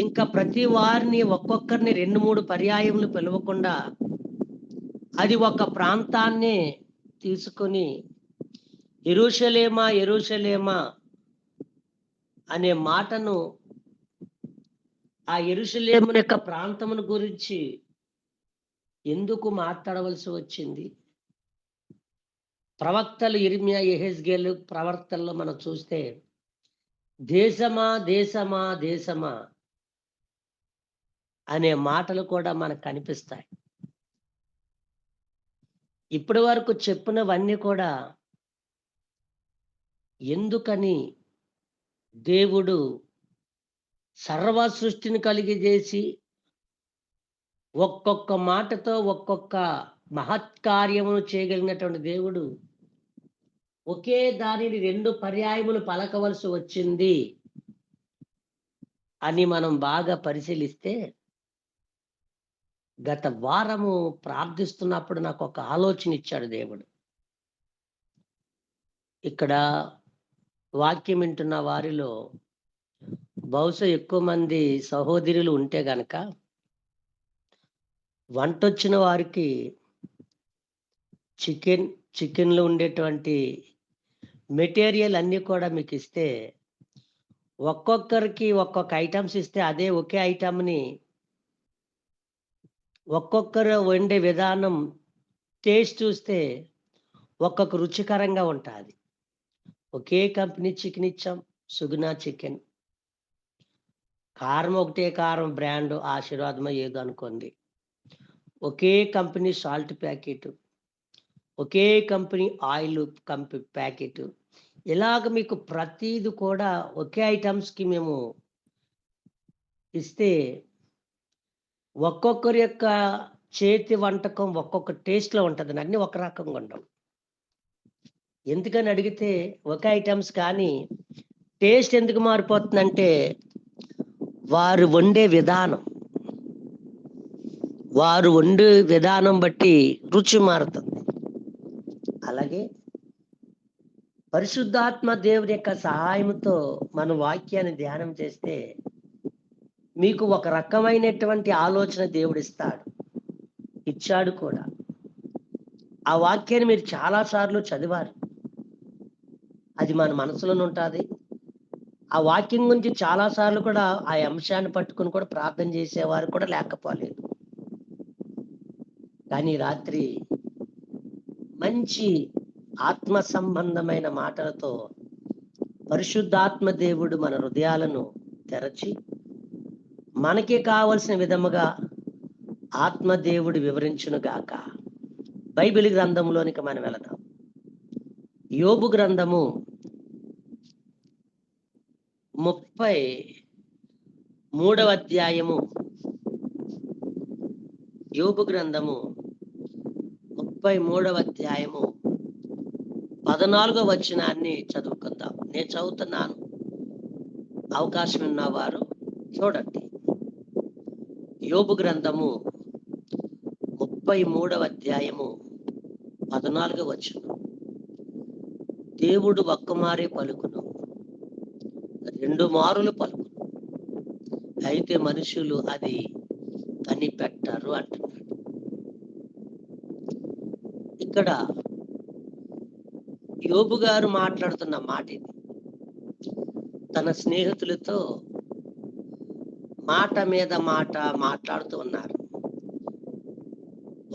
ఇంకా ప్రతి వారిని ఒక్కొక్కరిని 2, 3 పర్యాయములు పిలవకుండా అది ఒక ప్రాంతాన్నే తీసుకొని యెరూషలేమా యెరూషలేమా అనే మాటను ఆ యెరూషలేము యొక్క ప్రాంతమును గురించి ఎందుకు మాట్లాడవలసి వచ్చింది? ప్రవక్తలు యిర్మీయా, యెహెజ్కేలు ప్రవర్తనలో మనం చూస్తే దేశమా దేశమా దేశమా అనే మాటలు కూడా మనకు కనిపిస్తాయి. ఇప్పటి వరకు చెప్పినవన్నీ కూడా ఎందుకని దేవుడు సర్వ సృష్టిని కలిగజేసి ఒక్కొక్క మాటతో ఒక్కొక్క మహత్కార్యమును చేయగలిగినటువంటి దేవుడు ఒకే దానిని 2 పర్యాయములు పలకవలసి వచ్చింది అని మనం బాగా పరిశీలిస్తే, గత వారము ప్రార్థిస్తున్నప్పుడు నాకు ఒక ఆలోచన ఇచ్చాడు దేవుడు. ఇక్కడ వాక్యం వింటున్న వారిలో బహుశా ఎక్కువ మంది సహోదరులు ఉంటే గనక వంటొచ్చిన వారికి చికెన్లో ఉండేటువంటి మెటీరియల్ అన్నీ కూడా మీకు ఇస్తే, ఒక్కొక్కరికి ఒక్కొక్క ఐటమ్స్ ఇస్తే అదే ఒకే ఐటమ్ని ఒక్కొక్కరు వండే విధానం టేస్ట్ చూస్తే ఒక్కొక్క రుచికరంగా ఉంటుంది. ఒకే కంపెనీ చికెన్ ఇచ్చాం, సుగుణ చికెన్. కారం ఒకటే కారం బ్రాండ్ ఆశీర్వాదమో ఏదో అనుకోండి. ఒకే కంపెనీ సాల్ట్ ప్యాకెట్, ఒకే కంపెనీ ఆయిల్ ప్యాకెట్. ఇలాగ మీకు ప్రతిది కూడా ఒకే ఐటమ్స్కి మేము ఇస్తే ఒక్కొక్కరి యొక్క చేతి వంటకం ఒక్కొక్క టేస్ట్లో ఉంటుంది, అన్నీ ఒక రకంగా ఉండవు. ఎందుకని అడిగితే ఒకే ఐటమ్స్ కానీ టేస్ట్ ఎందుకు మారిపోతుందంటే వారు వండే విధానం బట్టి రుచి మారుతుంది. అలాగే పరిశుద్ధాత్మ దేవుని యొక్క సహాయంతో మన వాక్యాన్ని ధ్యానం చేస్తే మీకు ఒక రకమైనటువంటి ఆలోచన దేవుడు ఇచ్చాడు కూడా. ఆ వాక్యాన్ని మీరు చాలాసార్లు చదివారు, అది మన మనసులోనే ఉంటుంది. ఆ వాక్యం గురించి చాలాసార్లు కూడా ఆ అంశాన్ని పట్టుకుని కూడా ప్రార్థన చేసేవారు కూడా లేకపోలేదు. కానీ రాత్రి మంచి ఆత్మ సంబంధమైన మాటలతో పరిశుద్ధాత్మ దేవుడు మన హృదయాలను తెరచి మనకి కావలసిన విధముగా ఆత్మదేవుడు వివరించునుగాక. బైబిల్ గ్రంథంలోనికి మనం వెళదాం. యోబు గ్రంథము 33వ అధ్యాయము. యోబు గ్రంథము 33వ అధ్యాయము 14వ వచనాన్ని చదువుకుందాం. నేను చదువుతున్నాను, అవకాశం ఉన్నవారు చూడండి. యోబు గ్రంథము 33వ అధ్యాయము 14వ వచనం. దేవుడు ఒక్కమారే పలుకును, 2 మారులు పలుకును, అయితే మనుషులు అది కనిపెట్టరు అంటున్నాడు. ఇక్కడ యోబు గారు మాట్లాడుతున్న మాట ఇది. తన స్నేహితులతో మాట మీద మాట మాట్లాడుతూ ఉన్నారు.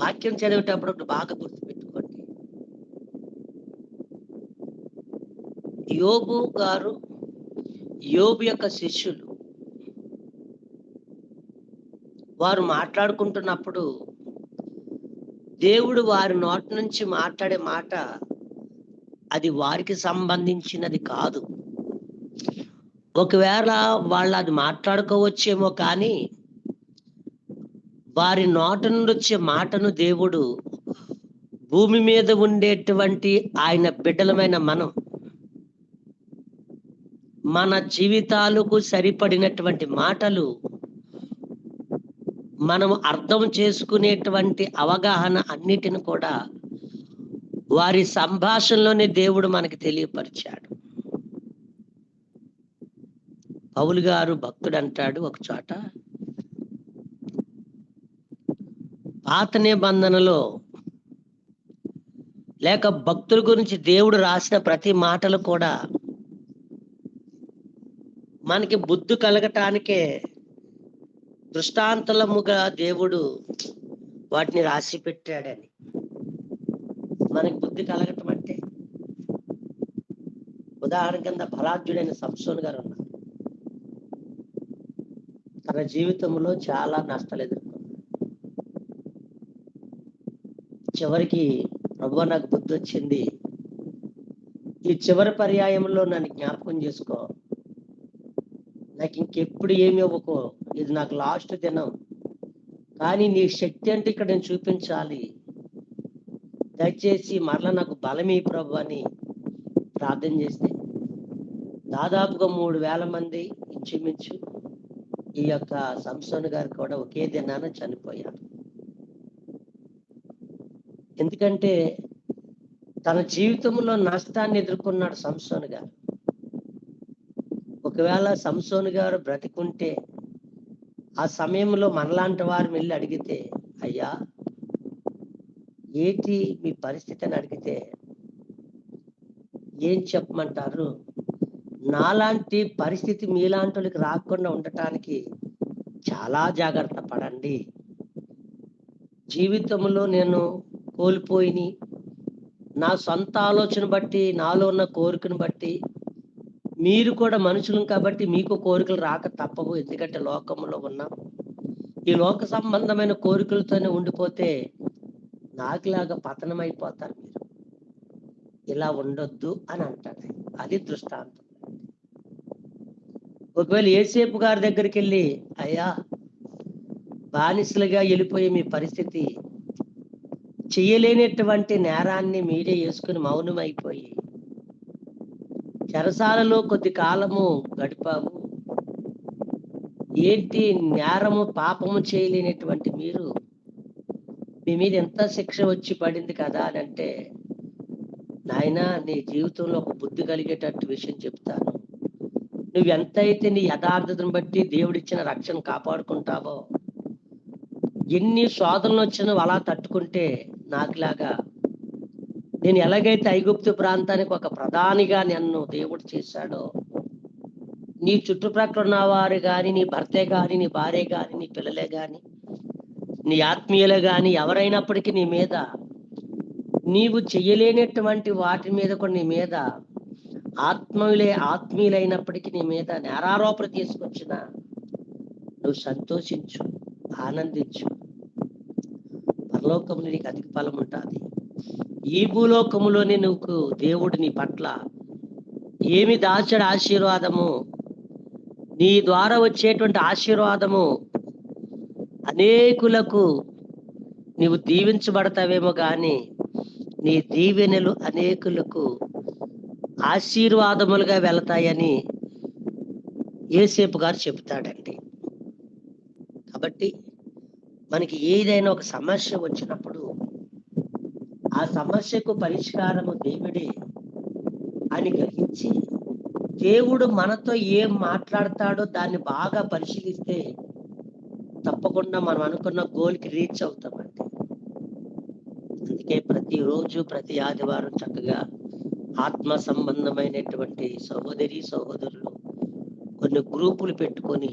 వాక్యం చదివేటప్పుడు బాగా గుర్తుపెట్టుకోండి. యోబు గారు, యోబు యొక్క శిష్యులు వారు మాట్లాడుకుంటున్నప్పుడు దేవుడు వారి నోటి నుంచి మాట్లాడే మాట అది వారికి సంబంధించినది కాదు. ఒకవేళ వాళ్ళు అది మాట్లాడుకోవచ్చేమో, కానీ వారి నోటి నుండి వచ్చే మాటను దేవుడు భూమి మీద ఉండేటువంటి ఆయన బిడ్డలమైన మన జీవితాలకు సరిపడినటువంటి మాటలు మనం అర్థం చేసుకునేటువంటి అవగాహన అన్నిటిని కూడా వారి సంభాషణలోనే దేవుడు మనకి తెలియపరిచాడు. పౌలు గారు భక్తుడు అంటాడు ఒక చోట, పాత నిబంధనలో లేక భక్తుల గురించి దేవుడు రాసిన ప్రతి మాటలు కూడా మనకి బుద్ధి కలగటానికే దృష్టాంతముగా దేవుడు వాటిని రాసి పెట్టాడని. మనకి బుద్ధి కలగటం అంటే ఉదాహరణ కింద బలాఢ్యుడైన సంసోను గారు ఉన్నారు. తన జీవితంలో చాలా నష్టాలు ఎదుర్కొన్నారు. చివరికి ప్రభువా నాకు బుద్ధి వచ్చింది, ఈ చివరి పర్యాయంలో నన్ను జ్ఞాపకం చేసుకో, నాకు ఇంకెప్పుడు ఏమి ఇవ్వకో, ఇది నాకు లాస్ట్ దినం, కానీ నీ శక్తి అంటే ఇక్కడ నేను చూపించాలి, దయచేసి మరలా నాకు బలమీ ప్రభు అని ప్రార్థన చేస్తే దాదాపుగా 3,000 మంది ఇంచుమించు ఈ యొక్క సంసోను గారు కూడా ఒకే దినాన చనిపోయారు. ఎందుకంటే తన జీవితంలో నష్టాన్ని ఎదుర్కొన్నాడు సంసోను గారు. ఒకవేళ సంసోను గారు బ్రతికుంటే ఆ సమయంలో మనలాంటి వారు వెళ్ళి అడిగితే, అయ్యా ఏంటి మీ పరిస్థితి అని అడిగితే ఏం చెప్పమంటారు? నాలాంటి పరిస్థితి మీలాంటి వాళ్ళకి రాకుండా ఉండటానికి చాలా జాగ్రత్త పడండి. జీవితంలో నేను కోల్పోయిని నా సొంత ఆలోచన బట్టి, నాలో ఉన్న కోరికను బట్టి, మీరు కూడా మనుషులం కాబట్టి మీకు కోరికలు రాక తప్పవు. ఎందుకంటే లోకంలో ఉన్నాం. ఈ లోక సంబంధమైన కోరికలతోనే ఉండిపోతే నాకులాగా పతనం అయిపోతారు మీరు. ఇలా ఉండొద్దు అని అంటాడు. అది దృష్టాంతం. ఒకవేళ యేసేపు గారి దగ్గరికి వెళ్ళి, అయ్యా బానిసలుగా వెళ్ళిపోయే మీ పరిస్థితి, చెయ్యలేనటువంటి నేరాన్ని మీరే చేసుకుని మౌనమైపోయి చెరసాలలో కొద్ది కాలము గడిపావు, ఏంటి నేరము పాపము చేయలేనటువంటి మీరు, మీ మీద ఎంత శిక్ష వచ్చి పడింది కదా అని అంటే, నాయన నీ జీవితంలో ఒక బుద్ధి కలిగేటట్టు విషయం చెప్తాను. నువ్వు ఎంతైతే నీ యథార్థతను బట్టి దేవుడిచ్చిన రక్షణ కాపాడుకుంటావో, ఎన్ని శోధనలు వచ్చినా అలా తట్టుకుంటే నాకులాగా నేను ఎలాగైతే ఐగుప్తు ప్రాంతానికి ఒక ప్రధానిగా నన్ను దేవుడు చేశాడో, నీ చుట్టుప్రక్కల ఉన్న వారు కానీ, నీ భర్తే కానీ, నీ భార్య కానీ, నీ పిల్లలే కానీ, నీ ఆత్మీయులే కానీ ఎవరైనప్పటికీ నీ మీద నీవు చెయ్యలేనటువంటి వాటి మీద కూడా నీ మీద ఆత్మీయులైనప్పటికీ నీ మీద నేరారోపణ తీసుకొచ్చిన నువ్వు సంతోషించు, ఆనందించు. పరలోకంలో నీకు అధిక ఫలం ఉంటుంది. ఈ భూలోకములోనే నువ్వు దేవుడు నీ పట్ల ఏమి దాచాడు ఆశీర్వాదము, నీ ద్వారా వచ్చేటువంటి ఆశీర్వాదము అనేకులకు నీవు దీవించబడతావేమో కానీ నీ దీవెనలు అనేకులకు ఆశీర్వాదములుగా వెళతాయని యేసేపు గారు చెబుతాడండి. కాబట్టి మనకి ఏదైనా ఒక సమస్య వచ్చినప్పుడు ఆ సమస్యకు పరిష్కారము దేవుడే అని గ్రహించి దేవుడు మనతో ఏం మాట్లాడతాడో దాన్ని బాగా పరిశీలిస్తే తప్పకుండా మనం అనుకున్న గోల్కి రీచ్ అవుతామండి. అందుకే ప్రతిరోజు ప్రతి ఆదివారం చక్కగా ఆత్మ సంబంధమైనటువంటి సహోదరి సహోదరులు కొన్ని గ్రూపులు పెట్టుకొని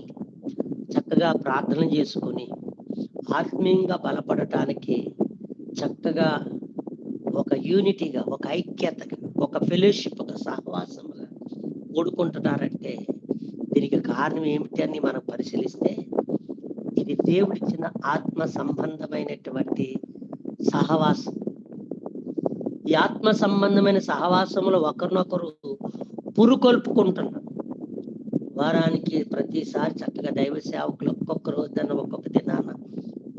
చక్కగా ప్రార్థన చేసుకొని ఆత్మీయంగా బలపడటానికి చక్కగా ఒక యూనిటీగా, ఒక ఐక్యతగా, ఒక ఫెలోషిప్, ఒక సహవాసముగా కూడుకుంటున్నారంటే దీనికి కారణం ఏమిటి అని మనం పరిశీలిస్తే ఇది దేవుడిచ్చిన ఆత్మ సంబంధమైనటువంటి సహవాసం. ఈ ఆత్మ సంబంధమైన సహవాసంలో ఒకరినొకరు పురుకొల్పుకుంటున్నారు. వారానికి ప్రతిసారి చక్కగా దైవ సేవకులు ఒక్కొక్క రోజున ఒక్కొక్క దినాన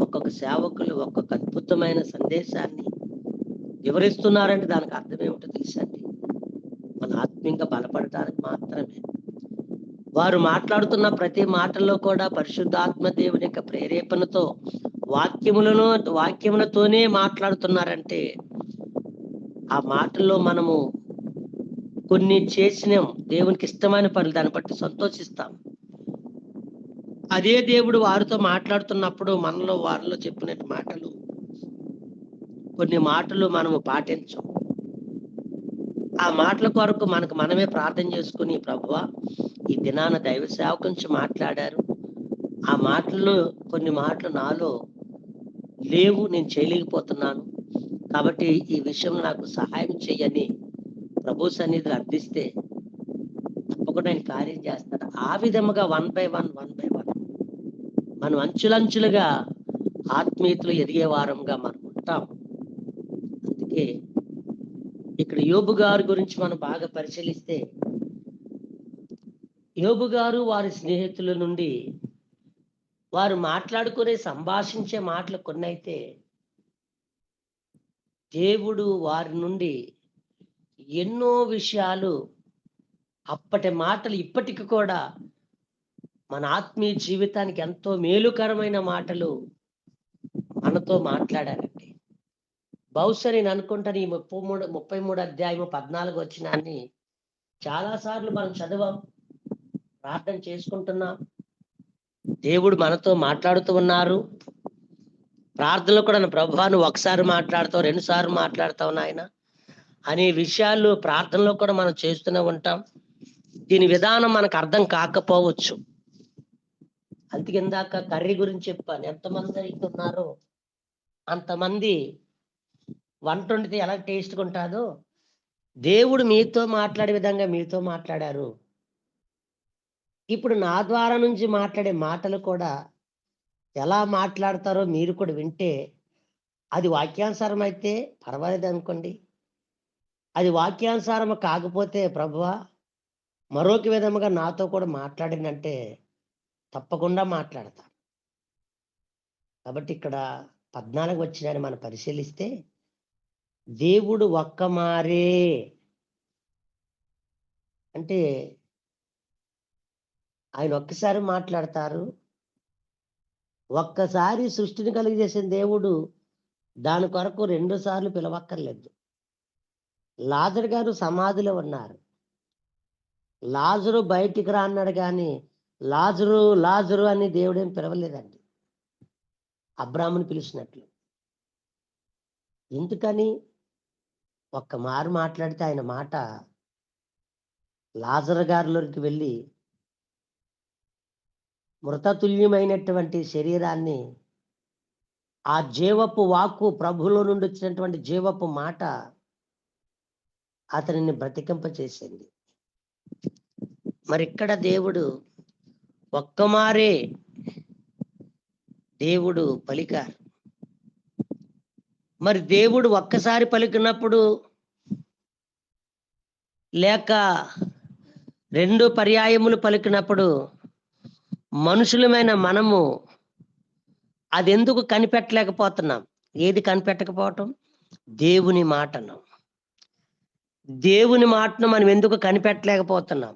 ఒక్కొక్క సేవకులు ఒక్కొక్క అద్భుతమైన సందేశాన్ని వివరిస్తున్నారంటే దానికి అర్థం ఏమిటో తెలుసండి, మన ఆత్మీయంగా బలపడటానికి మాత్రమే. వారు మాట్లాడుతున్న ప్రతి మాటల్లో కూడా పరిశుద్ధాత్మ దేవుని యొక్క ప్రేరేపణతో వాక్యములతోనే మాట్లాడుతున్నారంటే ఆ మాటల్లో మనము కొన్ని చేసినాం దేవునికి ఇష్టమైన పనులు, దాన్ని బట్టి సంతోషిస్తాం. అదే దేవుడు వారితో మాట్లాడుతున్నప్పుడు మనలో వారిలో చెప్పిన మాటలు, కొన్ని మాటలు మనము పాటించం. ఆ మాటల కొరకు మనకు మనమే ప్రార్థన చేసుకుని, ప్రభువా ఈ దినాన దైవ సేవకుల నుంచి మాట్లాడారు. ఆ మాటల్లో కొన్ని మాటలు నాలో లేవు, నేను చేయలేకపోతున్నాను. కాబట్టి ఈ విషయంలో నాకు సహాయం చెయ్యని ప్రభు సన్నిధిలో అర్థిస్తే తప్పకుండా ఆయన కార్యం చేస్తాడు. ఆ విధముగా వన్ బై వన్ మనం అంచులంచులుగా ఆత్మీయతలో ఎదిగే వారంగా మనం ఉంటాం. అందుకే ఇక్కడ యోబు గారి గురించి మనం బాగా పరిశీలిస్తే, యోబు గారు వారి స్నేహితుల నుండి వారు మాట్లాడుకునే సంభాషించే మాటలు కొన్నైతే దేవుడు వారి నుండి ఎన్నో విషయాలు, అప్పటి మాటలు ఇప్పటికి కూడా మన ఆత్మీయ జీవితానికి ఎంతో మేలుకరమైన మాటలు మనతో మాట్లాడారండి. బహుశా నేను అనుకుంటాను ఈ 33 అధ్యాయము 14 వచనాన్ని చాలా సార్లు మనం చదివాం, ప్రార్థన చేసుకుంటున్నాం. దేవుడు మనతో మాట్లాడుతూ ఉన్నారు. ప్రార్థనలో కూడా ప్రభువా నువ్వు ఒకసారి మాట్లాడతావు, 2 సార్లు మాట్లాడతావు నాయన అనే విషయాలు ప్రార్థనలో కూడా మనం చేస్తూనే ఉంటాం. దీని విధానం మనకు అర్థం కాకపోవచ్చు. అందుకే ఇందాక కర్రీ గురించి చెప్పాను. ఎంతమంది అయితే ఉన్నారో అంతమంది వంట వండితే ఎలా టేస్ట్గా ఉంటుందో, దేవుడు మీతో మాట్లాడే విధంగా మీతో మాట్లాడారు. ఇప్పుడు నా ద్వారా నుంచి మాట్లాడే మాటలు కూడా ఎలా మాట్లాడతారో మీరు కూడా వింటే, అది వాక్యానుసారం అయితే పర్వాలేదు అనుకోండి. అది వాక్యానుసారం కాకపోతే ప్రభువా మరొక విధముగా నాతో కూడా మాట్లాడిందంటే తప్పకుండా మాట్లాడతా. కాబట్టి ఇక్కడ 14 వచనాన్ని మనం పరిశీలిస్తే, దేవుడు ఒక్క మారే అంటే ఆయన ఒక్కసారి మాట్లాడతారు. ఒక్కసారి సృష్టిని కలిగజేసిన దేవుడు దాని కొరకు 2 సార్లు పిలవక్కర్లేదు. లాజరు గారు సమాధిలో ఉన్నారు. లాజరు బయటికి రా అన్నాడు కానీ లాజరు లాజరు అని దేవుడేం పిలవలేదండి, అబ్రాహాముని పిలిచినట్లు. ఎందుకని? ఒక్క మారు మాట్లాడితే ఆయన మాట లాజరు గారిలోకి వెళ్ళి మృతతుల్యమైనటువంటి శరీరాన్ని, ఆ జీవపు వాక్కు ప్రభులో నుండి వచ్చినటువంటి జీవపు మాట అతనిని బ్రతికింపచేసింది. మరి ఇక్కడ దేవుడు ఒక్క మారే దేవుడు పలికారు. మరి దేవుడు ఒక్కసారి పలికినప్పుడు లేక 2 పర్యాయములు పలికినప్పుడు మనుషులమైన మనము అది ఎందుకు కనిపెట్టలేకపోతున్నాం? ఏది కనిపెట్టకపోవటం? దేవుని మాటను. దేవుని మాటను మనం ఎందుకు కనిపెట్టలేకపోతున్నాం?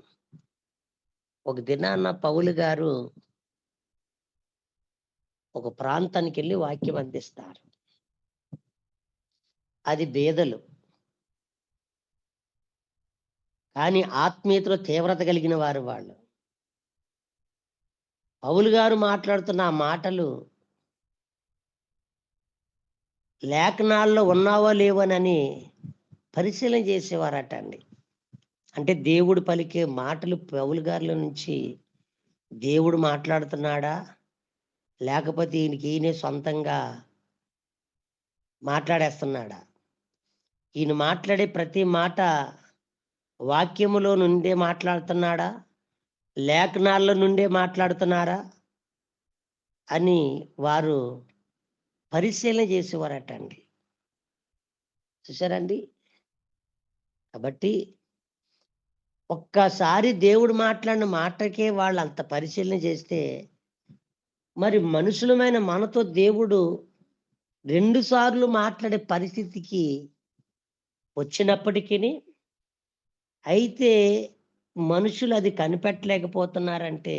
ఒక దినాన పౌలు గారు ఒక ప్రాంతానికి వెళ్ళి వాక్యం అందిస్తారు. అది బేదలు, కానీ ఆత్మీయతలో తీవ్రత కలిగిన వారు వాళ్ళు. పౌలు గారు మాట్లాడుతున్న ఆ మాటలు లేఖనాల్లో ఉన్నావో లేవోనని పరిశీలన చేసేవారట అండి. అంటే దేవుడు పలికే మాటలు పౌలు గారిలో నుంచి దేవుడు మాట్లాడుతున్నాడా, లేకపోతే ఈయనే సొంతంగా మాట్లాడేస్తున్నాడా? ఈయన మాట్లాడే ప్రతి మాట వాక్యములో నుండే మాట్లాడుతున్నాడా, లేఖనాల్లో నుండే మాట్లాడుతున్నారా అని వారు పరిశీలన చేసేవారట అండి. చూసారండి? కాబట్టి ఒక్కసారి దేవుడు మాట్లాడిన మాటకే వాళ్ళు అంత పరిశీలన చేస్తే, మరి మనుషులమైన మనతో దేవుడు 2 సార్లు మాట్లాడే పరిస్థితికి వచ్చినప్పటికీ, అయితే మనుషులు అది కనిపెట్టలేకపోతున్నారంటే,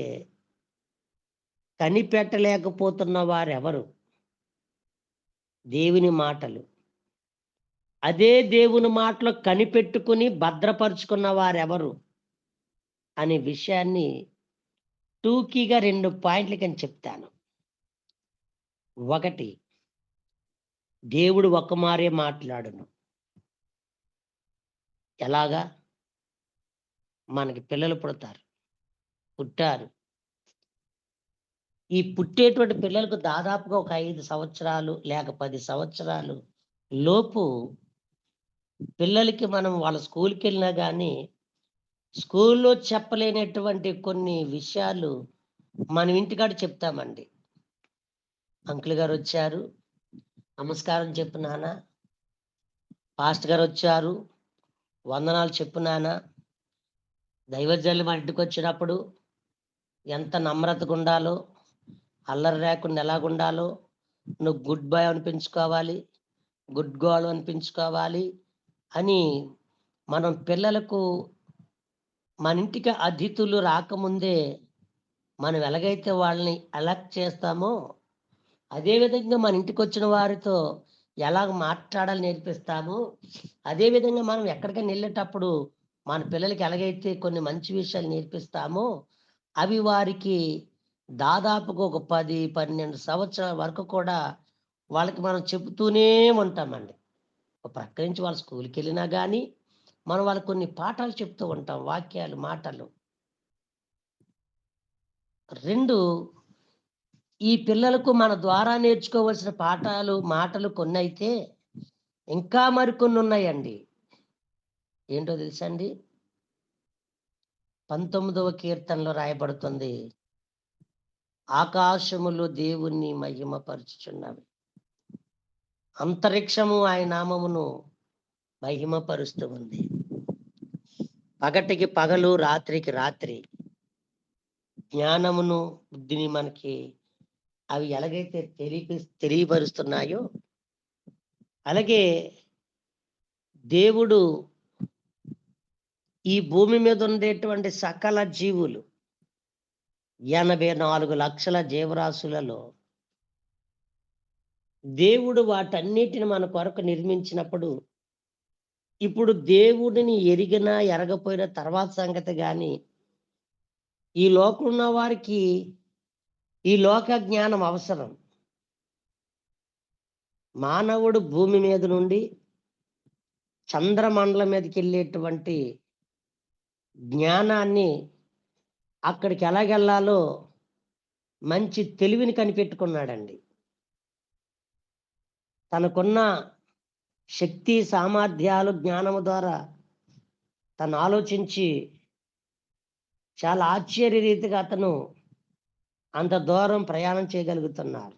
కనిపెట్టలేకపోతున్న వారెవరు? దేవుని మాటలు. అదే దేవుని మాటలు కనిపెట్టుకుని భద్రపరుచుకున్న వారెవరు అనే విషయాన్ని టూకీగా 2 పాయింట్లు కానీ చెప్తాను. ఒకటి, దేవుడు ఒక్క మారే మాట్లాడును. ఎలాగా? మనకి పిల్లలు పుట్టారు. ఈ పుట్టేటువంటి పిల్లలకు దాదాపుగా ఒక 5 సంవత్సరాలు లేక 10 సంవత్సరాలు లోపు పిల్లలకి మనం వాళ్ళ స్కూల్‌కెళ్ళినా గానీ, స్కూల్‌లో చెప్పలేనటువంటి కొన్ని విషయాలు మనం ఇంటికాడ చెప్తామండి. అంకుల్ గారొచ్చారు, నమస్కారం చెప్పు నాన్న. పాస్టర్ గారొచ్చారు, వందనాలు చెప్పు నాన్న. దైవజనులు మన ఇంటికొచ్చినప్పుడు ఎంత నమ్రతగుండాలో, అల్లరి లేకుండా ఎలాగుండాలో, నువ్వు గుడ్ బాయ్ అనిపించుకోవాలి, గుడ్ గర్ల్ అనిపించుకోవాలి అని మనం పిల్లలకు మన ఇంటికి అతిథులు రాకముందే మనం ఎలాగైతే వాళ్ళని అలర్ట్ చేస్తామో, అదే విధంగా మన ఇంటికొచ్చిన వారితో ఎలాగ మాట్లాడాలో నేర్పిస్తామో, అదే విధంగా మనం ఎక్కడికైనా ఎళ్ళేటప్పుడు మన పిల్లలకి ఎలాగైతే కొన్ని మంచి విషయాలు నేర్పిస్తామో, అవి వారికి దాదాపుగా ఒక 10, 12 సంవత్సరాల వరకు కూడా వాళ్ళకి మనం చెబుతూనే ఉంటామండి. ఒక ప్రక్క నుంచి వాళ్ళు స్కూల్‌కెళ్ళినా గానీ, మనం వాళ్ళకి కొన్ని పాఠాలు చెప్తూ ఉంటాం. వాక్యాలు, మాటలు. 2, ఈ పిల్లలకు మన ద్వారా నేర్చుకోవాల్సిన పాఠాలు, మాటలు కొన్నైతే, ఇంకా మరికొన్నున్నాయండి. ఏంటో తెలుసా అండి? 19వ కీర్తనలో రాయబడుతుంది. ఆకాశములు దేవుణ్ణి మహిమపరచుచున్నవి. అంతరిక్షము ఆయన నామమును మహిమపరుస్తూ ఉంది. పగటికి పగలు, రాత్రికి రాత్రి జ్ఞానమును, బుద్ధిని మనకి అవి ఎలాగైతే తెలియపరుస్తున్నాయో, అలాగే దేవుడు ఈ భూమి మీద ఉండేటువంటి సకల జీవులు 84 లక్షల జీవరాశులలో దేవుడు వాటన్నిటిని మన కొరకు నిర్మించినప్పుడు, ఇప్పుడు దేవుడిని ఎరిగినా, ఎరగపోయిన తర్వాత సంగతి గాని, ఈ లోకంలో ఉన్న వారికి ఈ లోక జ్ఞానం అవసరం. మానవుడు భూమి మీద నుండి చంద్రమండలం మీదకెళ్ళేటువంటి జ్ఞానాన్ని అక్కడికి ఎలాగెళ్ళాలో మంచి తెలివిని కనిపెట్టుకున్నాడండి. తనకున్న శక్తి, సామర్థ్యాలు, జ్ఞానము ద్వారా తను ఆలోచించి చాలా ఆశ్చర్యరీతిగా అతను అంత దూరం ప్రయాణం చేయగలుగుతున్నారు.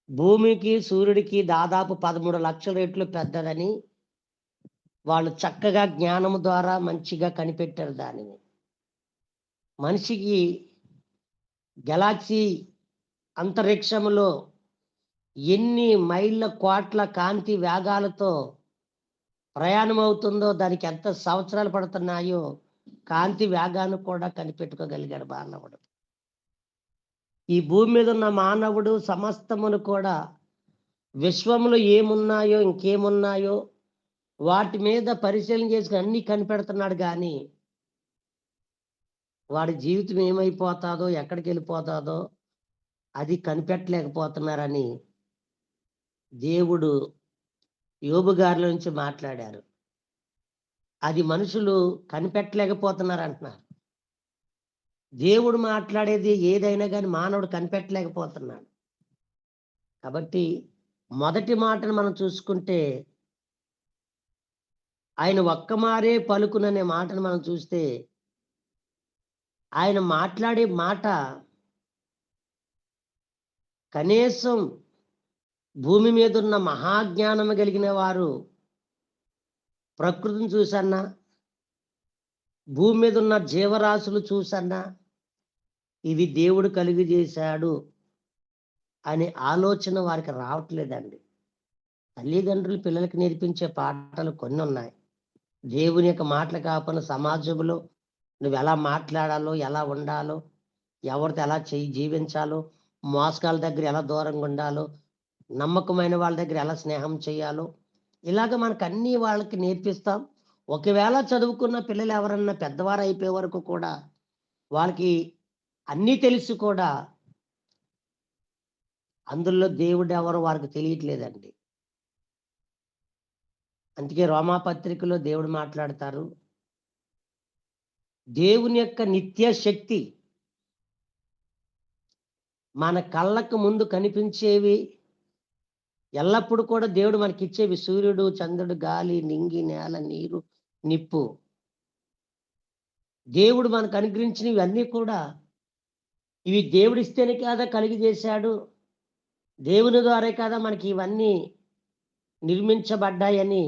భూమికి, సూర్యుడికి దాదాపు 13 లక్షల రెట్లు పెద్దదని వాళ్ళు చక్కగా జ్ఞానము ద్వారా మంచిగా కనిపెట్టారు దానిని. మనిషికి గెలాక్సీ అంతరిక్షములో ఎన్ని మైళ్ళ కోట్ల కాంతి వేగాలతో ప్రయాణం అవుతుందో, దానికి ఎంత సంవత్సరాలు పడుతున్నాయో కాంతి వేగాన్ని కూడా కనిపెట్టుకోగలిగాడు మానవుడు. ఈ భూమి మీద ఉన్న మానవుడు సమస్తమును కూడా విశ్వంలో ఏమున్నాయో, ఇంకేమున్నాయో వాటి మీద పరిశీలన చేసుకొని అన్ని కనిపెడుతున్నాడు గాని, వాడి జీవితం ఏమైపోతాదో, ఎక్కడికి వెళ్ళిపోతాదో అది కనిపెట్టలేకపోతున్నారని దేవుడు యోబు గారిలో నుంచి మాట్లాడారు. అది మనుషులు కనిపెట్టలేకపోతున్నారు అంటున్నారు. దేవుడు మాట్లాడేది ఏదైనా కానీ మానవుడు కనిపెట్టలేకపోతున్నాడు. కాబట్టి మొదటి మాటను మనం చూసుకుంటే, ఆయన ఒక్క మారే పలుకుననే మాటను మనం చూస్తే, ఆయన మాట్లాడే మాట కనీసం భూమి మీద ఉన్న మహాజ్ఞానము కలిగిన వారు ప్రకృతిని చూసన్నా, భూమి మీద ఉన్న జీవరాశులు చూసన్నా, ఇవి దేవుడు కలుగజేశాడు అనే ఆలోచన వారికి రావట్లేదండి. తల్లిదండ్రులు పిల్లలకి నేర్పించే పాఠాలు కొన్ని ఉన్నాయి. దేవుని యొక్క మాటలు కాకపోయినా సమాజంలో నువ్వు ఎలా మాట్లాడాలో, ఎలా ఉండాలో, ఎవరితో ఎలా జీవించాలో, మోసగాళ్ళ దగ్గర ఎలా దూరంగా ఉండాలో, నమ్మకమైన వాళ్ళ దగ్గర ఎలా స్నేహం చేయాలో, ఇలాగ మనకు అన్ని వాళ్ళకి నేర్పిస్తాం. ఒకవేళ చదువుకున్న పిల్లలు ఎవరన్నా పెద్దవారు అయిపోయే వరకు కూడా వాళ్ళకి అన్నీ తెలిసి కూడా అందులో దేవుడు ఎవరో వారికి తెలియట్లేదండి. అందుకే రోమాపత్రికలో దేవుడు మాట్లాడతారు. దేవుని యొక్క నిత్య శక్తి మన కళ్ళకు ముందు కనిపించేవి ఎల్లప్పుడు కూడా దేవుడు మనకిచ్చేవి సూర్యుడు, చంద్రుడు, గాలి, నింగి, నేల, నీరు, నిప్పు. దేవుడు మనకు అనుగ్రహించినవి అన్నీ కూడా ఇవి దేవుడిస్తేనే కదా కలిగజేశాడు. దేవుని ద్వారే కదా మనకి ఇవన్నీ నిర్మించబడ్డాయని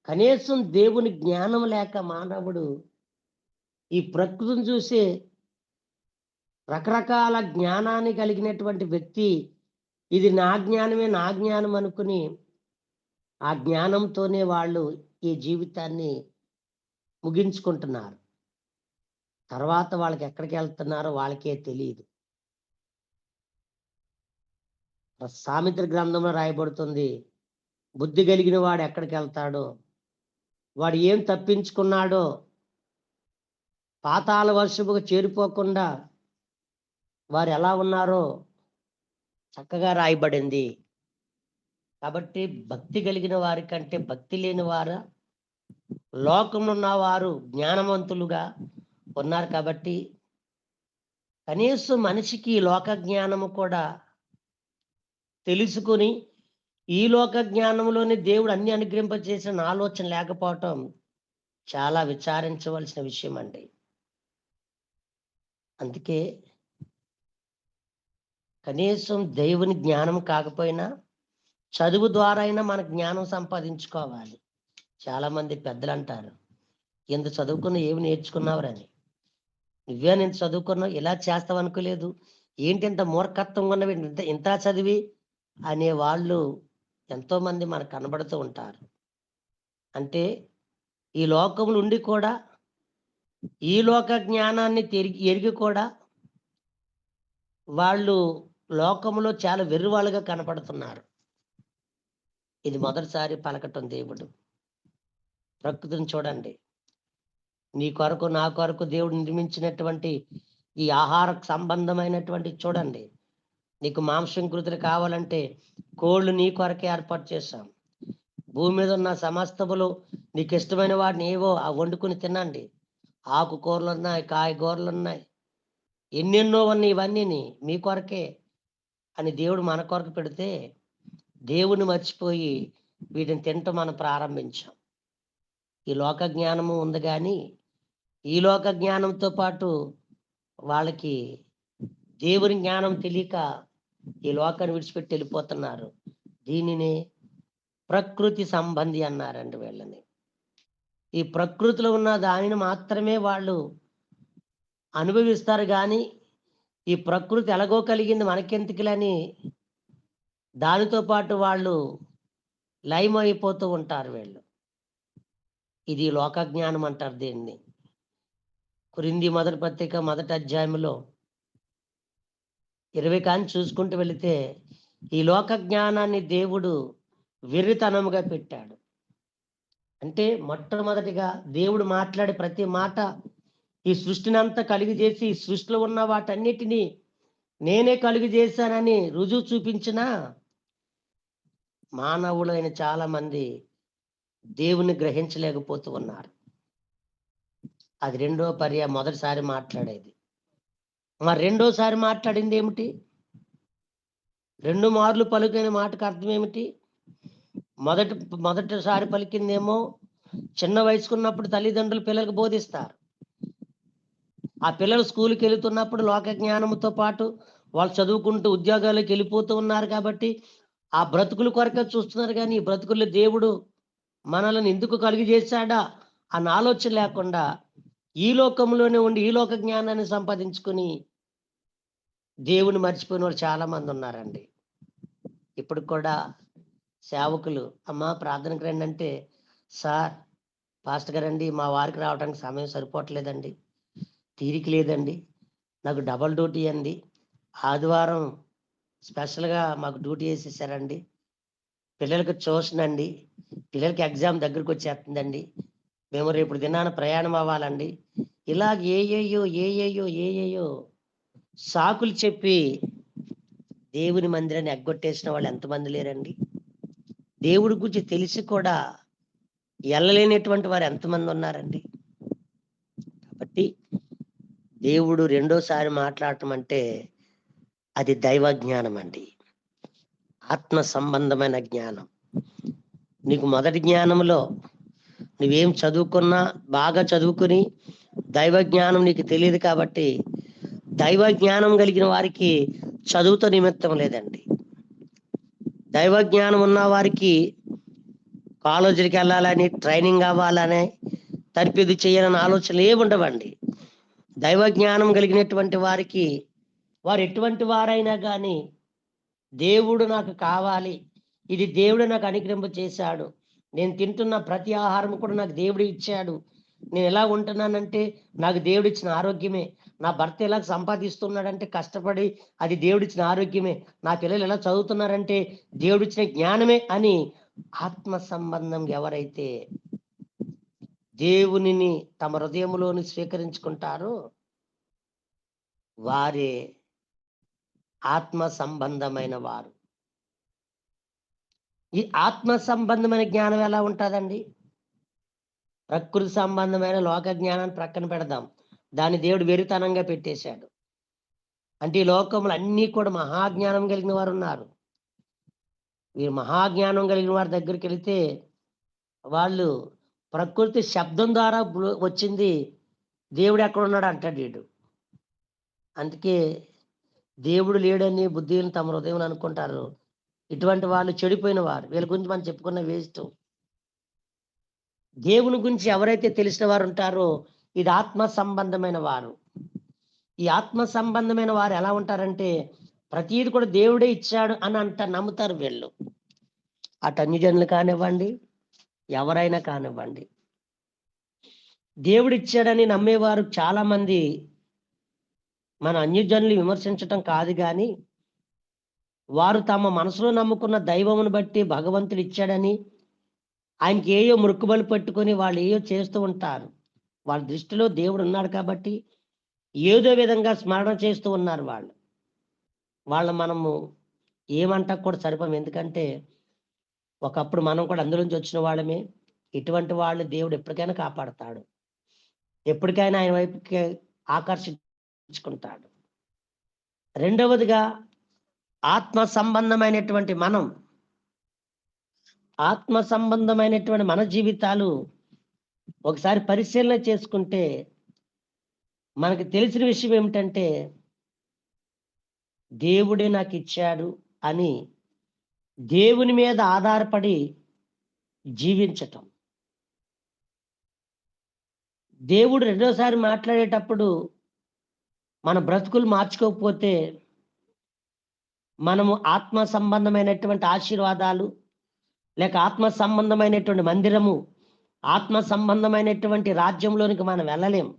కనీసం దేవుని జ్ఞానం లేక మానవుడు ఈ ప్రకృతిని చూసే రకరకాల జ్ఞానాన్ని కలిగినటువంటి వ్యక్తి ఇది నా జ్ఞానమే నా జ్ఞానం అనుకుని ఆ జ్ఞానంతోనే వాళ్ళు ఈ జీవితాన్ని ముగించుకుంటున్నారు. తర్వాత వాళ్ళకి ఎక్కడికి వెళ్తున్నారో వాళ్ళకే తెలియదు. సామెతల గ్రంథంలో రాయబడుతుంది, బుద్ధి కలిగిన వాడు ఎక్కడికి వెళ్తాడో, వాడు ఏం తప్పించుకున్నాడో పాతాళ వర్షముకు చేరిపోకుండా వారు ఎలా ఉన్నారో చక్కగా రాయబడింది. కాబట్టి భక్తి కలిగిన వారి కంటే భక్తి లేని వారు లోకంలో ఉన్న వారు జ్ఞానవంతులుగా ఉన్నారు. కాబట్టి కనీసం మనిషికి లోక జ్ఞానము కూడా తెలుసుకుని ఈ లోక జ్ఞానంలోనే దేవుడు అన్ని అనుగ్రహింపజేసిన ఆలోచన లేకపోవటం చాలా విచారించవలసిన విషయం అండి. అందుకే కనీసం దేవుని జ్ఞానం కాకపోయినా చదువు ద్వారా అయినా మన జ్ఞానం సంపాదించుకోవాలి. చాలా మంది పెద్దలు అంటారు, ఎంత చదువుకున్నా ఏమి నేర్చుకున్నావురని. నువ్వే నేను చదువుకున్నావు, ఇలా చేస్తావు అనుకోలేదు, ఏంటి ఇంత మూర్ఖత్వం ఉన్నవి, ఇంత చదివి అనే వాళ్ళు ఎంతో మంది మనకు కనబడుతూ ఉంటారు. అంటే ఈ లోకములు ఉండి కూడా ఈ లోక జ్ఞానాన్ని ఎరిగి కూడా వాళ్ళు లోకములో చాలా వెర్రివాళ్ళుగా కనపడుతున్నారు. ఇది మొదటిసారి పలకటం దేవుడు. ప్రకృతిని చూడండి, నీ కొరకు నా కొరకు దేవుడు నిర్మించినటువంటి ఈ ఆహార సంబంధమైనటువంటి చూడండి. నీకు మాంసం కృతులు కావాలంటే కోళ్ళు నీ కొరకే ఏర్పాటు చేశాం. భూమి మీద ఉన్న సమస్తములు నీకు ఇష్టమైన వాటిని ఏవో వండుకుని తినండి. ఆకుకూరలు ఉన్నాయి, కాయగూరలు ఉన్నాయి, ఎన్నెన్నో ఉన్నాయి. ఇవన్నీ మీ కొరకే అని దేవుడు మన కొరకు పెడితే దేవుని మర్చిపోయి వీటిని తింటూ మనం ప్రారంభించాం. ఈ లోక జ్ఞానము ఉంది, కానీ ఈ లోక జ్ఞానంతో పాటు వాళ్ళకి దేవుని జ్ఞానం తెలియక ఈ లోకాన్ని విడిచిపెట్టి వెళ్ళిపోతున్నారు. దీనిని ప్రకృతి సంబంధి అన్నారండి వీళ్ళని. ఈ ప్రకృతిలో ఉన్న దానిని మాత్రమే వాళ్ళు అనుభవిస్తారు, కానీ ఈ ప్రకృతి ఎలాగో కలిగింది మనకెందుకులని దానితో పాటు వాళ్ళు లయమైపోతూ ఉంటారు వీళ్ళు. ఇది లోక జ్ఞానం అంటారు దీన్ని. కొరింథీ మొదటి పత్రిక మొదటి అధ్యాయంలో 20 కాని చూసుకుంటూ వెళితే ఈ లోక జ్ఞానాన్ని దేవుడు వెర్రితనముగా పెట్టాడు. అంటే మొట్టమొదటిగా దేవుడు మాట్లాడే ప్రతి మాట ఈ సృష్టిని అంతా కలిగి చేసి ఈ సృష్టిలో ఉన్న వాటన్నిటినీ నేనే కలుగు చేశానని రుజువు చూపించిన మానవులైన చాలా మంది దేవుని గ్రహించలేకపోతూ ఉన్నారు. అది మొదటిసారి మాట్లాడేది. మరి రెండోసారి మాట్లాడింది ఏమిటి? 2 మార్లు పలుకైన మాటకు అర్థం ఏమిటి? మొదటిసారి పలికిందేమో చిన్న వయసుకున్నప్పుడు తల్లిదండ్రులు పిల్లలకు బోధిస్తారు. ఆ పిల్లలు స్కూల్కి వెళుతున్నప్పుడు లోక జ్ఞానంతో పాటు వాళ్ళు చదువుకుంటూ ఉద్యోగాలకు వెళ్ళిపోతూ ఉన్నారు. కాబట్టి ఆ బ్రతుకుల కొరకే చూస్తున్నారు, కానీ ఈ బ్రతుకుల్లో దేవుడు మనల్ని ఎందుకు కలుగు చేశాడా అన్న ఆలోచన లేకుండా ఈ లోకంలోనే ఉండి ఈ లోక జ్ఞానాన్ని సంపాదించుకుని దేవుని మర్చిపోయిన వాళ్ళు చాలా మంది ఉన్నారండి. ఇప్పుడు కూడా సేవకులు, అమ్మ ప్రార్థనకు రండి అంటే, సార్ పాస్టర్ గారండి మా వారికి రావడానికి సమయం సరిపోవట్లేదండి, తీరిక లేదండి, నాకు డబల్ డ్యూటీ అండి, ఆదివారం స్పెషల్గా మాకు డ్యూటీ వేసేసారండి, పిల్లలకి ట్యూషన్ అండి, పిల్లలకి ఎగ్జామ్ దగ్గరికి వచ్చేస్తుందండి, మేము రేపు దినాన ప్రయాణం అవ్వాలండి. ఇలాగ ఏయేయో సాకులు చెప్పి దేవుని మందిరాన్ని ఎగ్గొట్టేసిన వాళ్ళు ఎంతమంది లేరండి? దేవుడి గురించి తెలిసి కూడా ఎళ్ళలేనటువంటి వారు ఎంతమంది ఉన్నారండి? కాబట్టి దేవుడు రెండోసారి మాట్లాడటం అంటే అది దైవ జ్ఞానం అండి. ఆత్మ సంబంధమైన జ్ఞానం. నీకు మొదటి జ్ఞానంలో నువ్వేం చదువుకున్నా బాగా చదువుకుని దైవ జ్ఞానం నీకు తెలియదు కాబట్టి దైవ జ్ఞానం కలిగిన వారికి చదువుతో నిమిత్తం లేదండి. దైవ జ్ఞానం ఉన్న వారికి కాలేజీకి వెళ్ళాలని, ట్రైనింగ్ అవ్వాలని, తరిపిది చేయాలని ఆలోచనలు ఏమి ఉండవండి. దైవ జ్ఞానం కలిగినటువంటి వారికి వారు ఎటువంటి వారైనా కానీ దేవుడు నాకు కావాలి, ఇది దేవుడు నాకు అనుగ్రహింప చేశాడు, నేను తింటున్న ప్రతి ఆహారం కూడా నాకు దేవుడు ఇచ్చాడు, నేను ఎలా ఉంటున్నానంటే నాకు దేవుడు ఇచ్చిన ఆరోగ్యమే, నా భర్త ఎలా సంపాదిస్తున్నాడంటే కష్టపడి అది దేవుడిచ్చిన ఆరోగ్యమే, నా పిల్లలు ఎలా చదువుతున్నారంటే దేవుడిచ్చిన జ్ఞానమే అని ఆత్మ సంబంధం ఎవరైతే దేవునిని తమ హృదయంలోని స్వీకరించుకుంటారో వారే ఆత్మ సంబంధమైన వారు. ఈ ఆత్మ సంబంధమైన జ్ఞానం ఎలా ఉంటుందండి? ప్రకృతి సంబంధమైన లోక జ్ఞానాన్ని ప్రక్కన పెడదాం, దాన్ని దేవుడు వెరితనంగా పెట్టేశాడు. అంటే ఈ లోకములు అన్నీ కూడా మహాజ్ఞానం కలిగిన వారు ఉన్నారు. వీరు మహాజ్ఞానం కలిగిన వారి దగ్గరికి వెళితే వాళ్ళు ప్రకృతి శబ్దం ద్వారా వచ్చింది, దేవుడు ఎక్కడ ఉన్నాడు అంటాడు వీడు. అందుకే దేవుడు లేడని బుద్ధిని తమ హృదయం అనుకుంటారు. ఇటువంటి వాళ్ళు చెడిపోయిన వారు. వీళ్ళ గురించి మనం చెప్పుకున్న వేస్ట్. దేవుని గురించి ఎవరైతే తెలిసిన వారు ఉంటారో ఇది ఆత్మ సంబంధమైన వారు. ఈ ఆత్మ సంబంధమైన వారు ఎలా ఉంటారంటే ప్రతీది కూడా దేవుడే ఇచ్చాడు అని నమ్ముతారు వీళ్ళు. అటు అన్యజనులు కానివ్వండి, ఎవరైనా కానివ్వండి, దేవుడు ఇచ్చాడని నమ్మేవారు చాలా మంది. మన అన్యజనులు విమర్శించటం కాదు కానీ వారు తమ మనసులో నమ్ముకున్న దైవమును బట్టి భగవంతుడు ఇచ్చాడని ఆయనకి ఏయో మృక్కుబలు పట్టుకొని వాళ్ళు ఏయో చేస్తూ ఉంటారు. వాళ్ళ దృష్టిలో దేవుడు ఉన్నాడు కాబట్టి ఏదో విధంగా స్మరణ చేస్తూ ఉన్నారు వాళ్ళు మనము ఏమంటా కూడా సరిపోం. ఎందుకంటే ఒకప్పుడు మనం కూడా అందులోంచి వచ్చిన వాళ్ళమే. ఇటువంటి వాళ్ళు దేవుడు ఎప్పటికైనా కాపాడతాడు, ఎప్పటికైనా ఆయన వైపుకి ఆకర్షించుకుంటాడు. రెండవదిగా ఆత్మ సంబంధమైనటువంటి ఆత్మ సంబంధమైనటువంటి మన జీవితాలు ఒకసారి పరిశీలన చేసుకుంటే మనకు తెలిసిన విషయం ఏమిటంటే దేవుడే నాకు ఇచ్చాడు అని దేవుని మీద ఆధారపడి జీవించటం. దేవుడు రెండోసారి మాట్లాడేటప్పుడు మన బ్రతుకులు మార్చుకోకపోతే మనము ఆత్మ సంబంధమైనటువంటి ఆశీర్వాదాలు లేక ఆత్మ సంబంధమైనటువంటి మందిరము, ఆత్మ సంబంధమైనటువంటి రాజ్యంలోనికి మనం వెళ్ళలేం.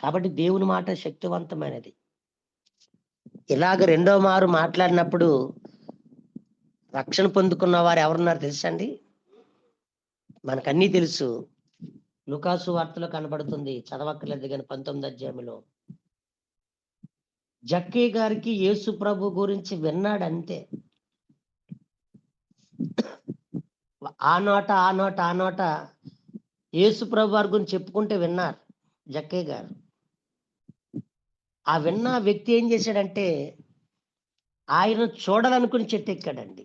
కాబట్టి దేవుని మాట శక్తివంతమైనది. ఇలాగ రెండో మారు మాట్లాడినప్పుడు రక్షణ పొందుకున్న వారు ఎవరున్నారు తెలుసండి? మనకన్నీ తెలుసు. లూకాసు వార్తలో కనబడుతుంది, చదవక్కర్లేదు కానీ 19వ అధ్యాయంలో జక్కయ్య గారికి యేసు ప్రభు గురించి విన్నాడు అంతే. ఆ నోట యేసు ప్రభు వారి గురించి చెప్పుకుంటే విన్నారు జక్కయ్య గారు. ఆ విన్న వ్యక్తి ఏం చేశాడంటే ఆయన చూడాలనుకుని చెట్టు ఎక్కాడండి.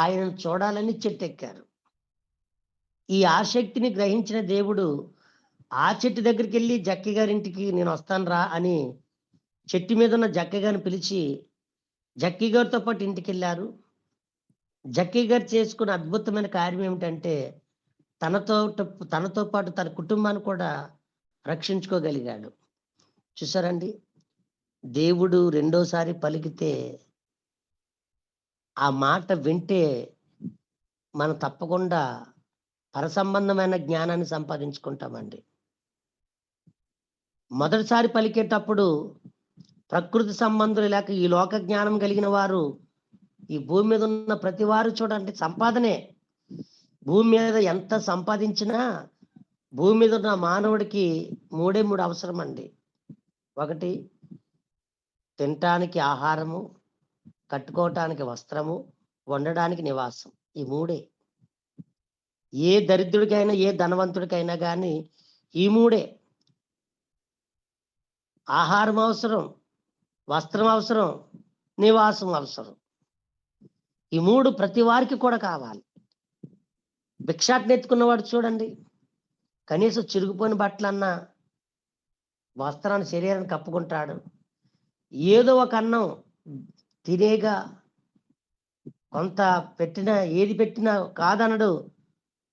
ఆయన చూడాలని చెట్టు ఎక్కారు. ఈ ఆసక్తిని గ్రహించిన దేవుడు ఆ చెట్టు దగ్గరికి వెళ్ళి జక్కయ్య గారి ఇంటికి నేను వస్తాను రా అని చెట్టు మీద ఉన్న జక్కయ్య గారిని పిలిచి జక్కయ్య గారితో పాటు ఇంటికి వెళ్ళారు. జక్కయ్య గారు చేసుకున్న అద్భుతమైన కార్యం ఏమిటంటే తనతో పాటు తన కుటుంబాన్ని కూడా రక్షించుకోగలిగాడు. చూసారండి, దేవుడు రెండోసారి పలికితే ఆ మాట వింటే మనం తప్పకుండా పరసంబంధమైన జ్ఞానాన్ని సంపాదించుకుంటామండి. మొదటిసారి పలికేటప్పుడు ప్రకృతి సంబంధులు లేక ఈ లోక జ్ఞానం కలిగిన వారు ఈ భూమి మీద ఉన్న ప్రతి వారు చూడండి సంపాదనే. భూమి మీద ఎంత సంపాదించినా భూమి మీద ఉన్న మానవుడికి మూడు అవసరం అండి. ఒకటి తినటానికి ఆహారము, కట్టుకోవటానికి వస్త్రము, వండడానికి నివాసం. ఈ మూడే. ఏ దరిద్రుడికైనా ఏ ధనవంతుడికైనా కానీ ఈ మూడే. ఆహారం అవసరం, వస్త్రం అవసరం, నివాసం అవసరం. ఈ మూడు ప్రతి వారికి కూడా కావాలి. భిక్షాటన ఎత్తుకున్నవాడు చూడండి, కనీసం చిరిగిపోయిన బట్టలన్నా వస్త్రాన్ని శరీరాన్ని కప్పుకుంటాడు. ఏదో ఒక అన్నం తినేగా కొంత పెట్టినా ఏది పెట్టినా కాదనడు,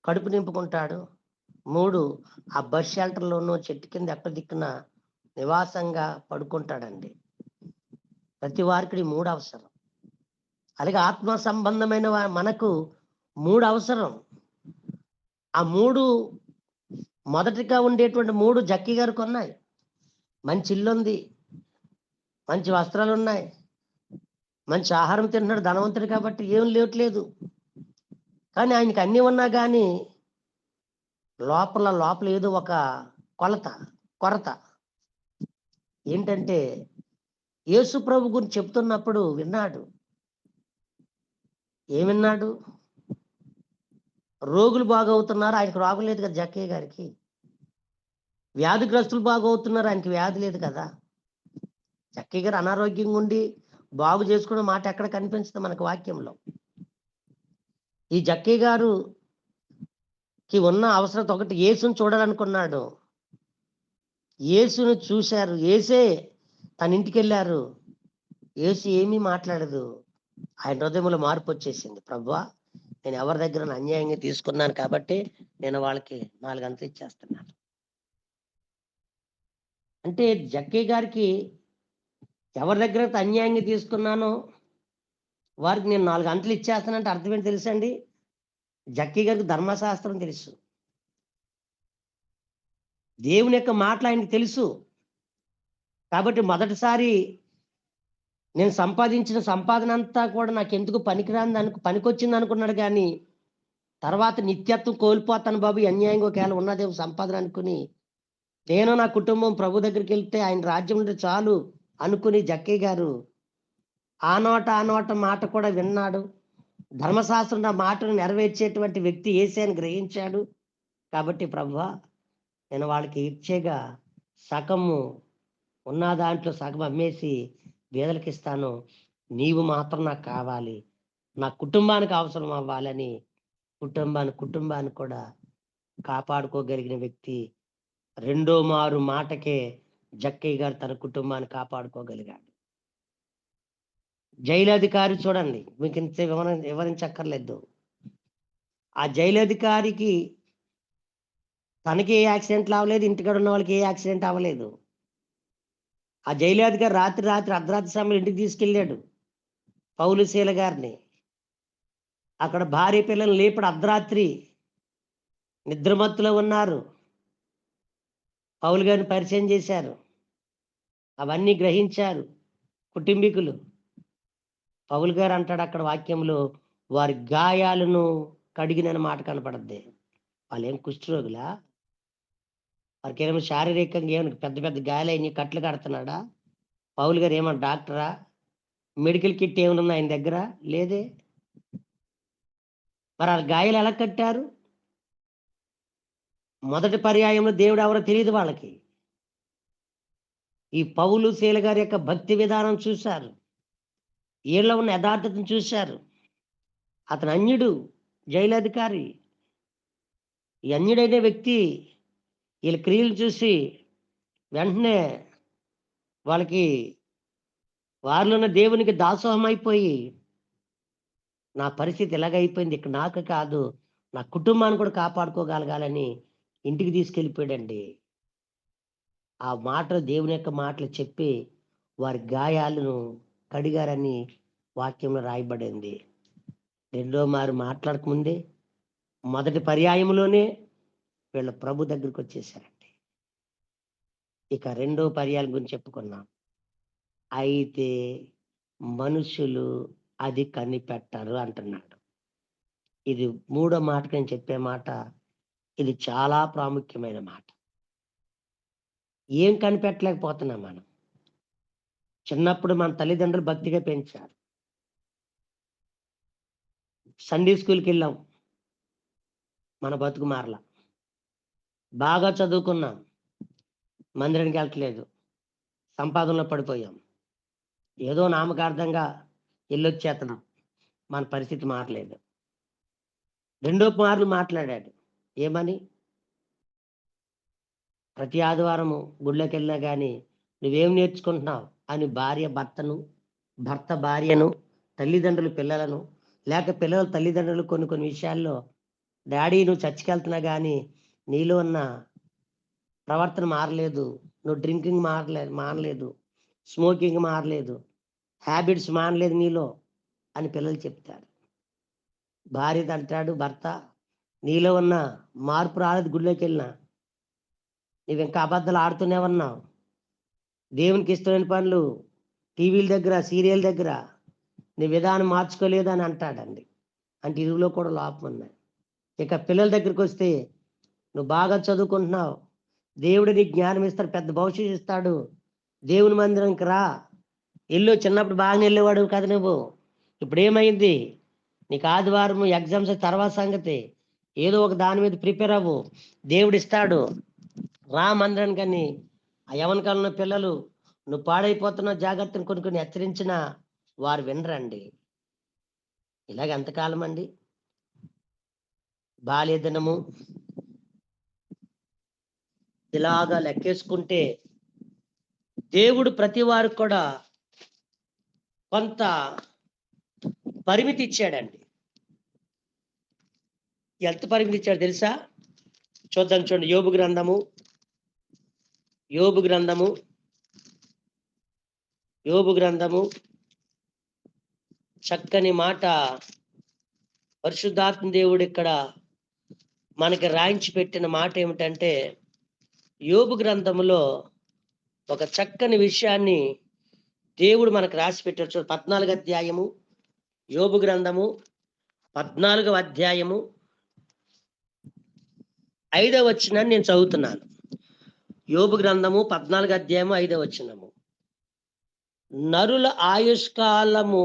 కడుపు నింపుకుంటాడు. మూడు, ఆ బస్ షెల్టర్లోనూ చెట్టు కింద ఎక్కడ దిక్కున నివాసంగా పడుకుంటాడండి. ప్రతి వారికి మూడు అవసరం. అలాగే ఆత్మ సంబంధమైన మనకు మూడు అవసరం. ఆ మూడు మొదటిగా ఉండేటువంటి మూడు జక్కి గారికి ఉన్నాయి. మంచి ఇల్లు ఉంది, మంచి వస్త్రాలు ఉన్నాయి, మంచి ఆహారం తింటున్నాడు, ధనవంతుడు కాబట్టి ఏం లేవట్లేదు. కానీ ఆయనకి అన్నీ ఉన్నా కానీ లోపల ఏదో ఒక కొరత. ఏంటంటే యేసు ప్రభు గురించి చెప్తున్నప్పుడు విన్నాడు. ఏమిన్నాడు? రోగులు బాగవుతున్నారు, ఆయనకు రోగం లేదు కదా జక్కయ్య గారికి. వ్యాధిగ్రస్తులు బాగవుతున్నారు, ఆయనకి వ్యాధి లేదు కదా. జక్కయ్య గారు అనారోగ్యంగా ఉండి బాగు చేసుకునే మాట ఎక్కడ కనిపించదు మనకు వాక్యంలో. ఈ జక్కయ్య గారుకి ఉన్న అవసరం ఒకటి, యేసుని చూడాలనుకున్నాడు. యేసును చూశారు, యేసే తన ఇంటికి వెళ్ళారు. యేసు ఏమీ మాట్లాడదు. ఆయన హృదయంలో మార్పు వచ్చేసింది. ప్రభువా, నేను ఎవరి దగ్గర అన్యాయంగా తీసుకున్నాను కాబట్టి నేను వాళ్ళకి 4 అంతలు ఇచ్చేస్తున్నాను. అంటే జక్కయ్య గారికి ఎవరి దగ్గర అన్యాయంగా తీసుకున్నానో వారికి నేను 4 అంతలు ఇచ్చేస్తానంటే అర్థం ఏంటి తెలుసండి? జక్కయ్య గారికి ధర్మశాస్త్రం తెలుసు, దేవుని యొక్క మాటలు ఆయనకి తెలుసు. కాబట్టి మొదటిసారి నేను సంపాదించిన సంపాదన అంతా కూడా నాకు ఎందుకు పనికొచ్చింది అనుకున్నాడు. కానీ తర్వాత నిత్యత్వం కోల్పోతాను బాబు, అన్యాయంగా ఒకవేళ ఉన్నదేమో సంపాదన అనుకుని నేను నా కుటుంబం ప్రభు దగ్గరికి వెళ్తే ఆయన రాజ్యం ఉంటే చాలు అనుకుని జక్కయ్య గారు ఆ నోట మాట కూడా విన్నాడు. ధర్మశాస్త్రం నా మాటను నెరవేర్చేటువంటి వ్యక్తి యేసయ్యని గ్రహించాడు. కాబట్టి ప్రభువా, నేను వాళ్ళకి ఇచ్చేగా సగము ఉన్న దాంట్లో సగం అమ్మేసి పేదలకు ఇస్తాను, నీవు మాత్రం నాకు కావాలి, నా కుటుంబానికి అవసరం అవ్వాలని కుటుంబాన్ని కూడా కాపాడుకోగలిగిన వ్యక్తి. రెండో మారు మాటకే జక్కయ్య గారు తన కుటుంబాన్ని కాపాడుకోగలిగాడు. జైలు అధికారి చూడండి, మీకు ఇంత వివరించక్కర్లేదు. ఆ జైలు అధికారికి తనకి ఏ యాక్సిడెంట్లు అవ్వలేదు, ఇంటికాడ ఉన్న వాళ్ళకి ఏ యాక్సిడెంట్ అవ్వలేదు. ఆ జైలు అధికారి రాత్రి అర్ధరాత్రి సమయంలో ఇంటికి తీసుకెళ్ళాడు పౌలు శీల గారిని. అక్కడ భార్య పిల్లలు లేపడు అర్ధరాత్రి నిద్రమత్తులో ఉన్నారు. పౌలు గారిని పరిచయం చేశారు. అవన్నీ గ్రహించారు కుటుంబీకులు. పౌలు గారు అంటాడు అక్కడ వాక్యంలో, వారి గాయాలను కడిగిన మాట కనపడద్ది. వాళ్ళు ఏం కుష్ఠరోగులా? వారికి ఏమో శారీరకంగా ఏమైనా పెద్ద పెద్ద గాయాలైన కట్లు కడుతున్నాడా? పౌలు గారు ఏమన్నా డాక్టరా? మెడికల్ కిట్ ఏమైనా ఆయన దగ్గర లేదే. మరి ఆ గాయాలు ఎలా కట్టారు? మొదటి పర్యాయంలో దేవుడు ఎవరో తెలియదు వాళ్ళకి. ఈ పౌలు శీల గారి యొక్క భక్తి విధానం చూశారు, వీళ్ళ ఉన్న యథార్థతను చూశారు. అతను అన్యుడు, జైలు అధికారి. ఈ అన్యుడైన వ్యక్తి వీళ్ళ క్రియలు చూసి వెంటనే వాళ్ళకి వారిలో ఉన్న దేవునికి దాసోహం అయిపోయి, నా పరిస్థితి ఎలాగైపోయింది, ఇక్కడ నాకు కాదు నా కుటుంబాన్ని కూడా కాపాడుకోగలగాలని ఇంటికి తీసుకెళ్ళిపోయాడండి. ఆ మాటలు దేవుని యొక్క మాటలు చెప్పి వారి గాయాలను కడిగారని వాక్యంలో రాయబడింది. రెండో మారు మాట్లాడకముందే మొదటి పర్యాయంలోనే వీళ్ళ ప్రభు దగ్గరికి వచ్చేసారండి. ఇక రెండో పర్యాయం గురించి చెప్పుకున్నాం. అయితే మనుషులు అది కనిపెట్టరు అంటున్నాడు. ఇది మూడో మాటకి నేను చెప్పే మాట, ఇది చాలా ప్రాముఖ్యమైన మాట. ఏం కనిపెట్టలేకపోతున్నాం మనం. చిన్నప్పుడు మన తల్లిదండ్రులు భక్తిగా పెంచారు. సండే స్కూల్‌కెళ్ళాం. మన బతుకు మారల. బాగా చదువుకున్నాం. మందిరానికి వెళ్ళట్లేదు. సంపాదనలో పడిపోయాం. ఏదో నామకార్థంగా ఎళ్ళొచ్చేస్తున్నాం. మన పరిస్థితి మారలేదు. రెండో మార్లు మాట్లాడాడు. ఏమని? ప్రతి ఆదివారము గుళ్ళోకెళ్ళినా గాని నువ్వేం నేర్చుకుంటున్నావు అని భర్త భార్యను, తల్లిదండ్రులు పిల్లలను, లేక పిల్లల తల్లిదండ్రులు కొన్ని కొన్ని విషయాల్లో డాడీ నువ్వు చర్చికెళ్తున్నా గాని నీలో ఉన్న ప్రవర్తన మారలేదు. నువ్వు డ్రింకింగ్ మానలేదు. స్మోకింగ్ మారలేదు. హ్యాబిట్స్ మానలేదు నీలో అని పిల్లలు చెప్తారు. భార్య అంటాడు భర్త, నీలో ఉన్న మార్పు రాలేదు గుళ్ళోకెళ్ళినా. నువ్వింకా అబద్ధాలు ఆడుతూనే ఉన్నావు. దేవునికి ఇష్టమైన పనులు టీవీల దగ్గర, సీరియల్ దగ్గర నీ విధానం మార్చుకోలేదు అని అంటాడండి. అంటే ఇరువులో కూడా లోపం ఉన్నాయి. ఇక పిల్లల దగ్గరికి వస్తే నువ్వు బాగా చదువుకుంటున్నావు. దేవుడు నీకు జ్ఞానం ఇస్తాడు, పెద్ద భవిష్యత్తు ఇస్తాడు. దేవుని మందిరానికి రా. చిన్నప్పుడు బాగానే వెళ్ళేవాడు కదా నువ్వు. ఇప్పుడు ఏమైంది? నీకు ఆదివారం ఎగ్జామ్స్ తర్వాత సంగతి. ఏదో ఒక దాని మీద ప్రిపేర్ అవ్వు. దేవుడు ఇస్తాడు. రా మందిరానికని ఆ యవన కాలంలో పిల్లలు నువ్వు పాడైపోతున్నావు జాగ్రత్తను కొన్ని కొన్ని హెచ్చరించిన వారు వినరండి. ఇలాగ ఎంతకాలం అండి? బాల్య దినము ఇలాగా లెక్కేసుకుంటే దేవుడు ప్రతి వారికి కూడా కొంత పరిమితి ఇచ్చాడండి. ఎంత పరిమితి ఇచ్చాడు తెలుసా? చూద్దాం, చూడండి. యోబు గ్రంథము చక్కని మాట పరిశుద్ధాత్మ దేవుడు ఇక్కడ మనకి రాయించి పెట్టిన మాట ఏమిటంటే, యోబు గ్రంథములో ఒక చక్కని విషయాన్ని దేవుడు మనకు రాసి పెట్టాడు. 14వ అధ్యాయము, యోబు గ్రంథము 14వ అధ్యాయము 5వ వచనాన్ని నేను చదువుతున్నాను. యోబు గ్రంథము 14వ అధ్యాయము 5వ వచనము. నరుల ఆయుష్కాలము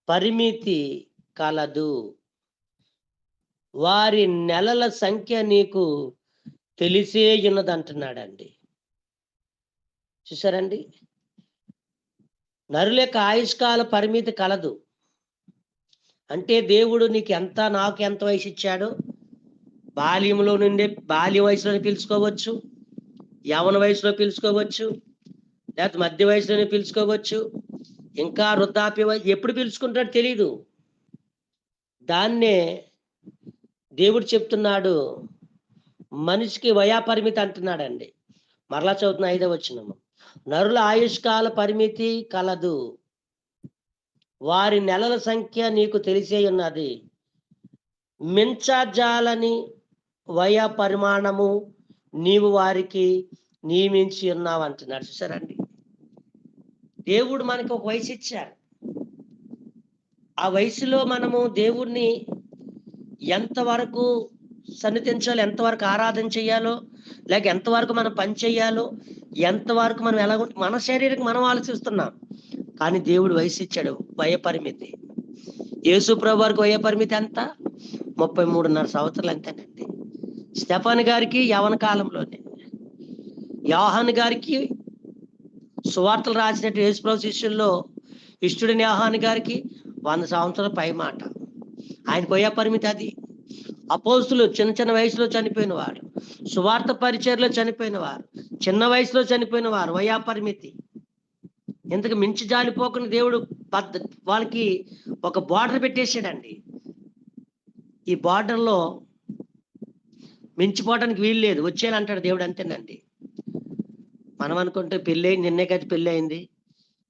పరిమితి కలదు, వారి నెలల సంఖ్య నీకు తెలిసే ఉన్నది అంటున్నాడండి. చూసారండి? నరుల యొక్క ఆయుష్కాల పరిమితి కలదు అంటే దేవుడు నాకు ఎంత వయసు ఇచ్చాడో బాల్యంలో నుండి బాల్య వయసులోనే పిలుచుకోవచ్చు, యవన వయసులో పిలుచుకోవచ్చు, లేకపోతే మధ్య వయసులోనే పిలుచుకోవచ్చు, ఇంకా వృద్ధాప్య వయసు ఎప్పుడు పిలుచుకుంటాడో తెలీదు. దాన్నే దేవుడు చెప్తున్నాడు, మనిషికి వయాపరిమితి అంటున్నాడండి. మరలా చదువుతున్న 5వ వచనము. నరుల ఆయుష్కాల పరిమితి కలదు, వారి నెలల సంఖ్య నీకు తెలిసే ఉన్నది, మించజాలని వయ పరిమాణము నీవు వారికి నియమించి ఉన్నావు అంటున్నాడు. చూసారండి? దేవుడు మనకి ఒక వయసు ఇచ్చారు. ఆ వయసులో మనము దేవుణ్ణి ఎంతవరకు సన్నిధించాలో, ఎంతవరకు ఆరాధన చేయాలో, లేక ఎంతవరకు మనం పని చేయాలో, ఎంతవరకు మనం ఎలా మన శరీరం మనం ఆలోచిస్తున్నాం. కానీ దేవుడు వయసు ఇచ్చాడు, వయ పరిమితి. యేసు ప్రభు వారికి వయ పరిమితి ఎంత? 33.5 సంవత్సరాలు అంతేనండి. స్టెఫాను గారికి యవన కాలంలోనే, యోహాను గారికి సువార్తలు రాసినట్టు యేసు ప్రభు శిష్యుల్లో ఇష్టుడైన యోహాను గారికి 100 సంవత్సరాల పై మాట. ఆయనకు వయ పరిమితి అది. అపోస్తులు చిన్న వయసులో చనిపోయిన వారు, సువార్త పరిచర్లో చనిపోయిన వారు, చిన్న వయసులో చనిపోయిన వారు, వయా పరిమితి. ఇంతకు మించి జాలిపోకుండా దేవుడు వాళ్ళకి ఒక బార్డర్ పెట్టేశాడండి. ఈ బార్డర్లో మించిపోవడానికి వీలు లేదు, వచ్చేయాలంటాడు దేవుడు, అంతేనండి. మనం అనుకుంటే నిన్నే కదా పెళ్ళి అయింది,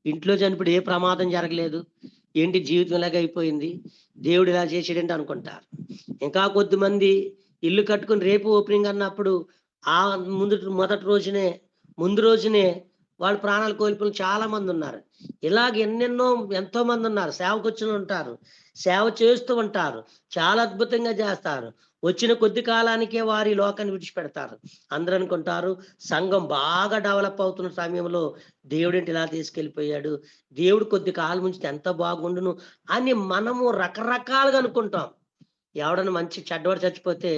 ఇంట్లో చనిపోయి ఏ ప్రమాదం జరగలేదు, ఏంటి జీవితం ఇలాగ అయిపోయింది, దేవుడు ఇలా చేసాడంటే అనుకుంటారు. ఇంకా కొద్దిమంది ఇల్లు కట్టుకుని రేపు ఓపెనింగ్ అన్నప్పుడు ఆ ముందు రోజునే వాళ్ళు ప్రాణాలు కోల్పోయిన చాలా మంది ఉన్నారు. ఇలాగ ఎంతో మంది ఉన్నారు. సేవకొచ్చిన ఉంటారు. సేవ చేస్తూ ఉంటారు. చాలా అద్భుతంగా చేస్తారు. వచ్చిన కొద్ది కాలానికే వారు ఈ లోకాన్ని విడిచిపెడతారు. అందరూ అనుకుంటారు సంఘం బాగా డెవలప్ అవుతున్న సమయంలో దేవుడేంటి ఇలా తీసుకెళ్ళిపోయాడు. దేవుడు కొద్ది కాలం ఉంచితే ఎంత బాగుండును అని మనము రకరకాలుగా అనుకుంటాం. ఎవడన్నా మంచి చెడ్డవాడు చచ్చిపోతే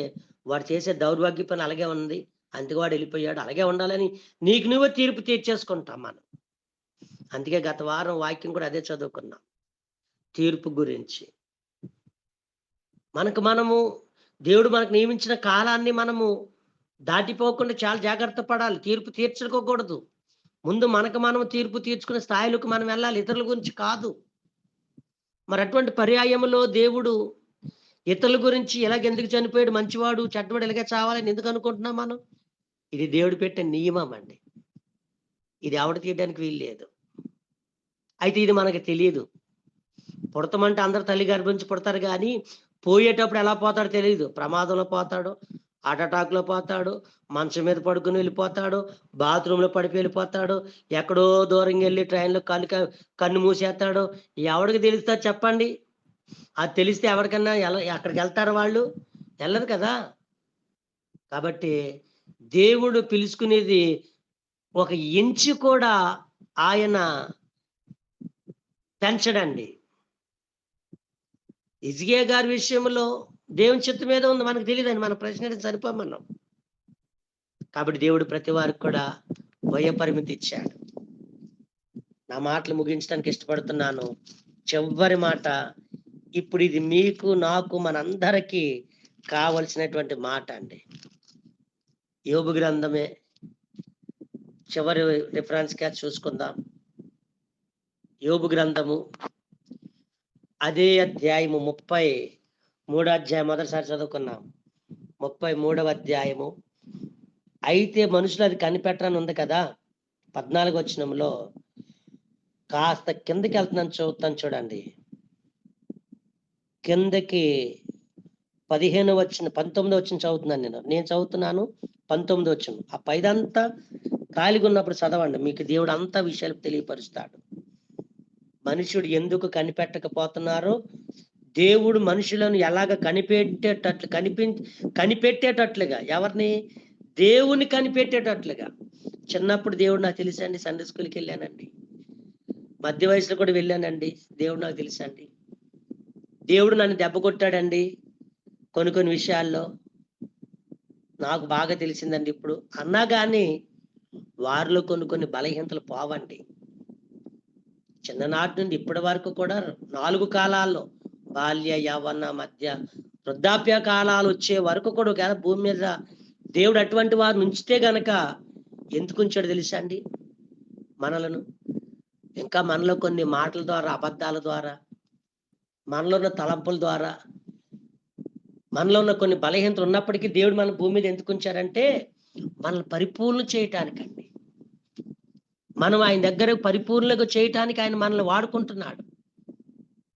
వాడు చేసే దౌర్భాగ్య పని అలాగే ఉంది. అందుకే వాడు వెళ్ళిపోయాడు. అలాగే ఉండాలని నీకు నువ్వే తీర్పు తీర్చేసుకుంటాం మనం. అందుకే గత వారం వాక్యం కూడా అదే చదువుకున్నాం. తీర్పు గురించి. మనము దేవుడు మనకు నియమించిన కాలాన్ని మనము దాటిపోకుండా చాలా జాగ్రత్త పడాలి. తీర్పు తీర్చుకోకూడదు. ముందు మనము తీర్పు తీర్చుకునే స్థాయిలోకి మనం వెళ్ళాలి. ఇతరుల గురించి కాదు. మరి అటువంటి పర్యాయంలో దేవుడు ఇతరుల గురించి ఎలాగెందుకు చనిపోయాడు, మంచివాడు, చెడ్డవాడు ఇలాగే చావాలని ఎందుకు అనుకుంటున్నాం మనం? ఇది దేవుడు పెట్టిన నియమం అండి. ఇది ఎవడు తీయడానికి వీల్లేదు. అయితే ఇది మనకు తెలియదు. పుడతామంటే అందరూ తల్లి గర్భం నుంచి పుడతారు గానీ, పోయేటప్పుడు ఎలా పోతాడో తెలీదు. ప్రమాదంలో పోతాడు, హార్ట్ అటాక్‌లో పోతాడు, మంచం మీద పడుకొని వెళ్ళిపోతాడు, బాత్రూమ్‌లో పడిపోయి వెళ్ళిపోతాడు, ఎక్కడో దూరంగా వెళ్లి ట్రైన్‌లో కన్ను మూసేస్తాడు. ఎవడికి తెలుస్తది చెప్పండి? అది తెలిస్తే ఎవరికన్నా అక్కడికెళ్తారా వాళ్ళు? ఎళ్ళరు కదా! కాబట్టి దేవుడు పిలుచుకునేది ఒక ఇంచు కూడా ఆయన పెంచడండి. హిజ్కియా గారి విషయంలో దేవుని చిత్తం ఏదో ఉంది మనకు తెలీదండి. మనం ప్రశ్నించడం సరిపోం మనం. కాబట్టి దేవుడు ప్రతి వారికి కూడా వయ పరిమితి ఇచ్చాడు. నా మాటలు ముగించడానికి ఇష్టపడుతున్నాను. చివరి మాట, ఇప్పుడు ఇది మీకు, నాకు, మనందరికీ కావలసినటువంటి మాట అండి. యోబు గ్రంథమే చివరి రిఫరెన్స్‌గా చూసుకుందాం. యోబు గ్రంథము అదే అధ్యాయము 33వ అధ్యాయం మొదటిసారి చదువుకున్నాం. 33వ అధ్యాయము. అయితే మనుషులు అది కనిపెట్టరని ఉంది కదా. 14వ వచనంలో కాస్త కిందకి చదువుతాను చూడండి. కిందకి 19వ వచనం చదువుతున్నాను నేను చదువుతున్నాను 19వ వచనం. ఆ పైదంతా ఖాళీగా ఉన్నప్పుడు చదవండి. మీకు దేవుడు అంతా విషయాలు తెలియపరుస్తాడు. మనుషుడు ఎందుకు కనిపెట్టకపోతున్నారో, దేవుడు మనుషులను ఎలాగ కనిపెట్టేటట్లుగా ఎవరిని? దేవుని కనిపెట్టేటట్లుగా. చిన్నప్పుడు దేవుడు నాకు తెలుసండి. సండే స్కూల్‌కి వెళ్ళానండి. మధ్య వయసులో కూడా వెళ్ళానండి. దేవుడు నాకు తెలుసండి. దేవుడు నన్ను దెబ్బ కొట్టాడండి కొన్ని విషయాల్లో. నాకు బాగా తెలిసిందండి ఇప్పుడు. అన్నా గాని వారిలో కొన్ని బలహీనతలు పోవండి. చిన్ననాటి నుండి ఇప్పటి వరకు కూడా 4 కాలాల్లో బాల్య, యవ్వన, మధ్య, వృద్ధాప్య కాలాలు వచ్చే వరకు కూడా ఒకవేళ భూమి మీద దేవుడు అటువంటి వారిని ఉంచితే గనక ఎందుకు ఉంచాడో తెలుసా అండి? మనలను ఇంకా మనలో కొన్ని మాటల ద్వారా, అబద్ధాల ద్వారా, మనలో ఉన్న తలంపుల ద్వారా, మనలో ఉన్న కొన్ని బలహీనతలు ఉన్నప్పటికీ దేవుడు మన భూమి మీద ఎందుకు ఉంచారంటే మనల్ని పరిపూర్ణం చేయటానికండి. మనం ఆయన దగ్గర పరిపూర్ణంగా చేయటానికి ఆయన మనల్ని వాడుకుంటున్నాడు.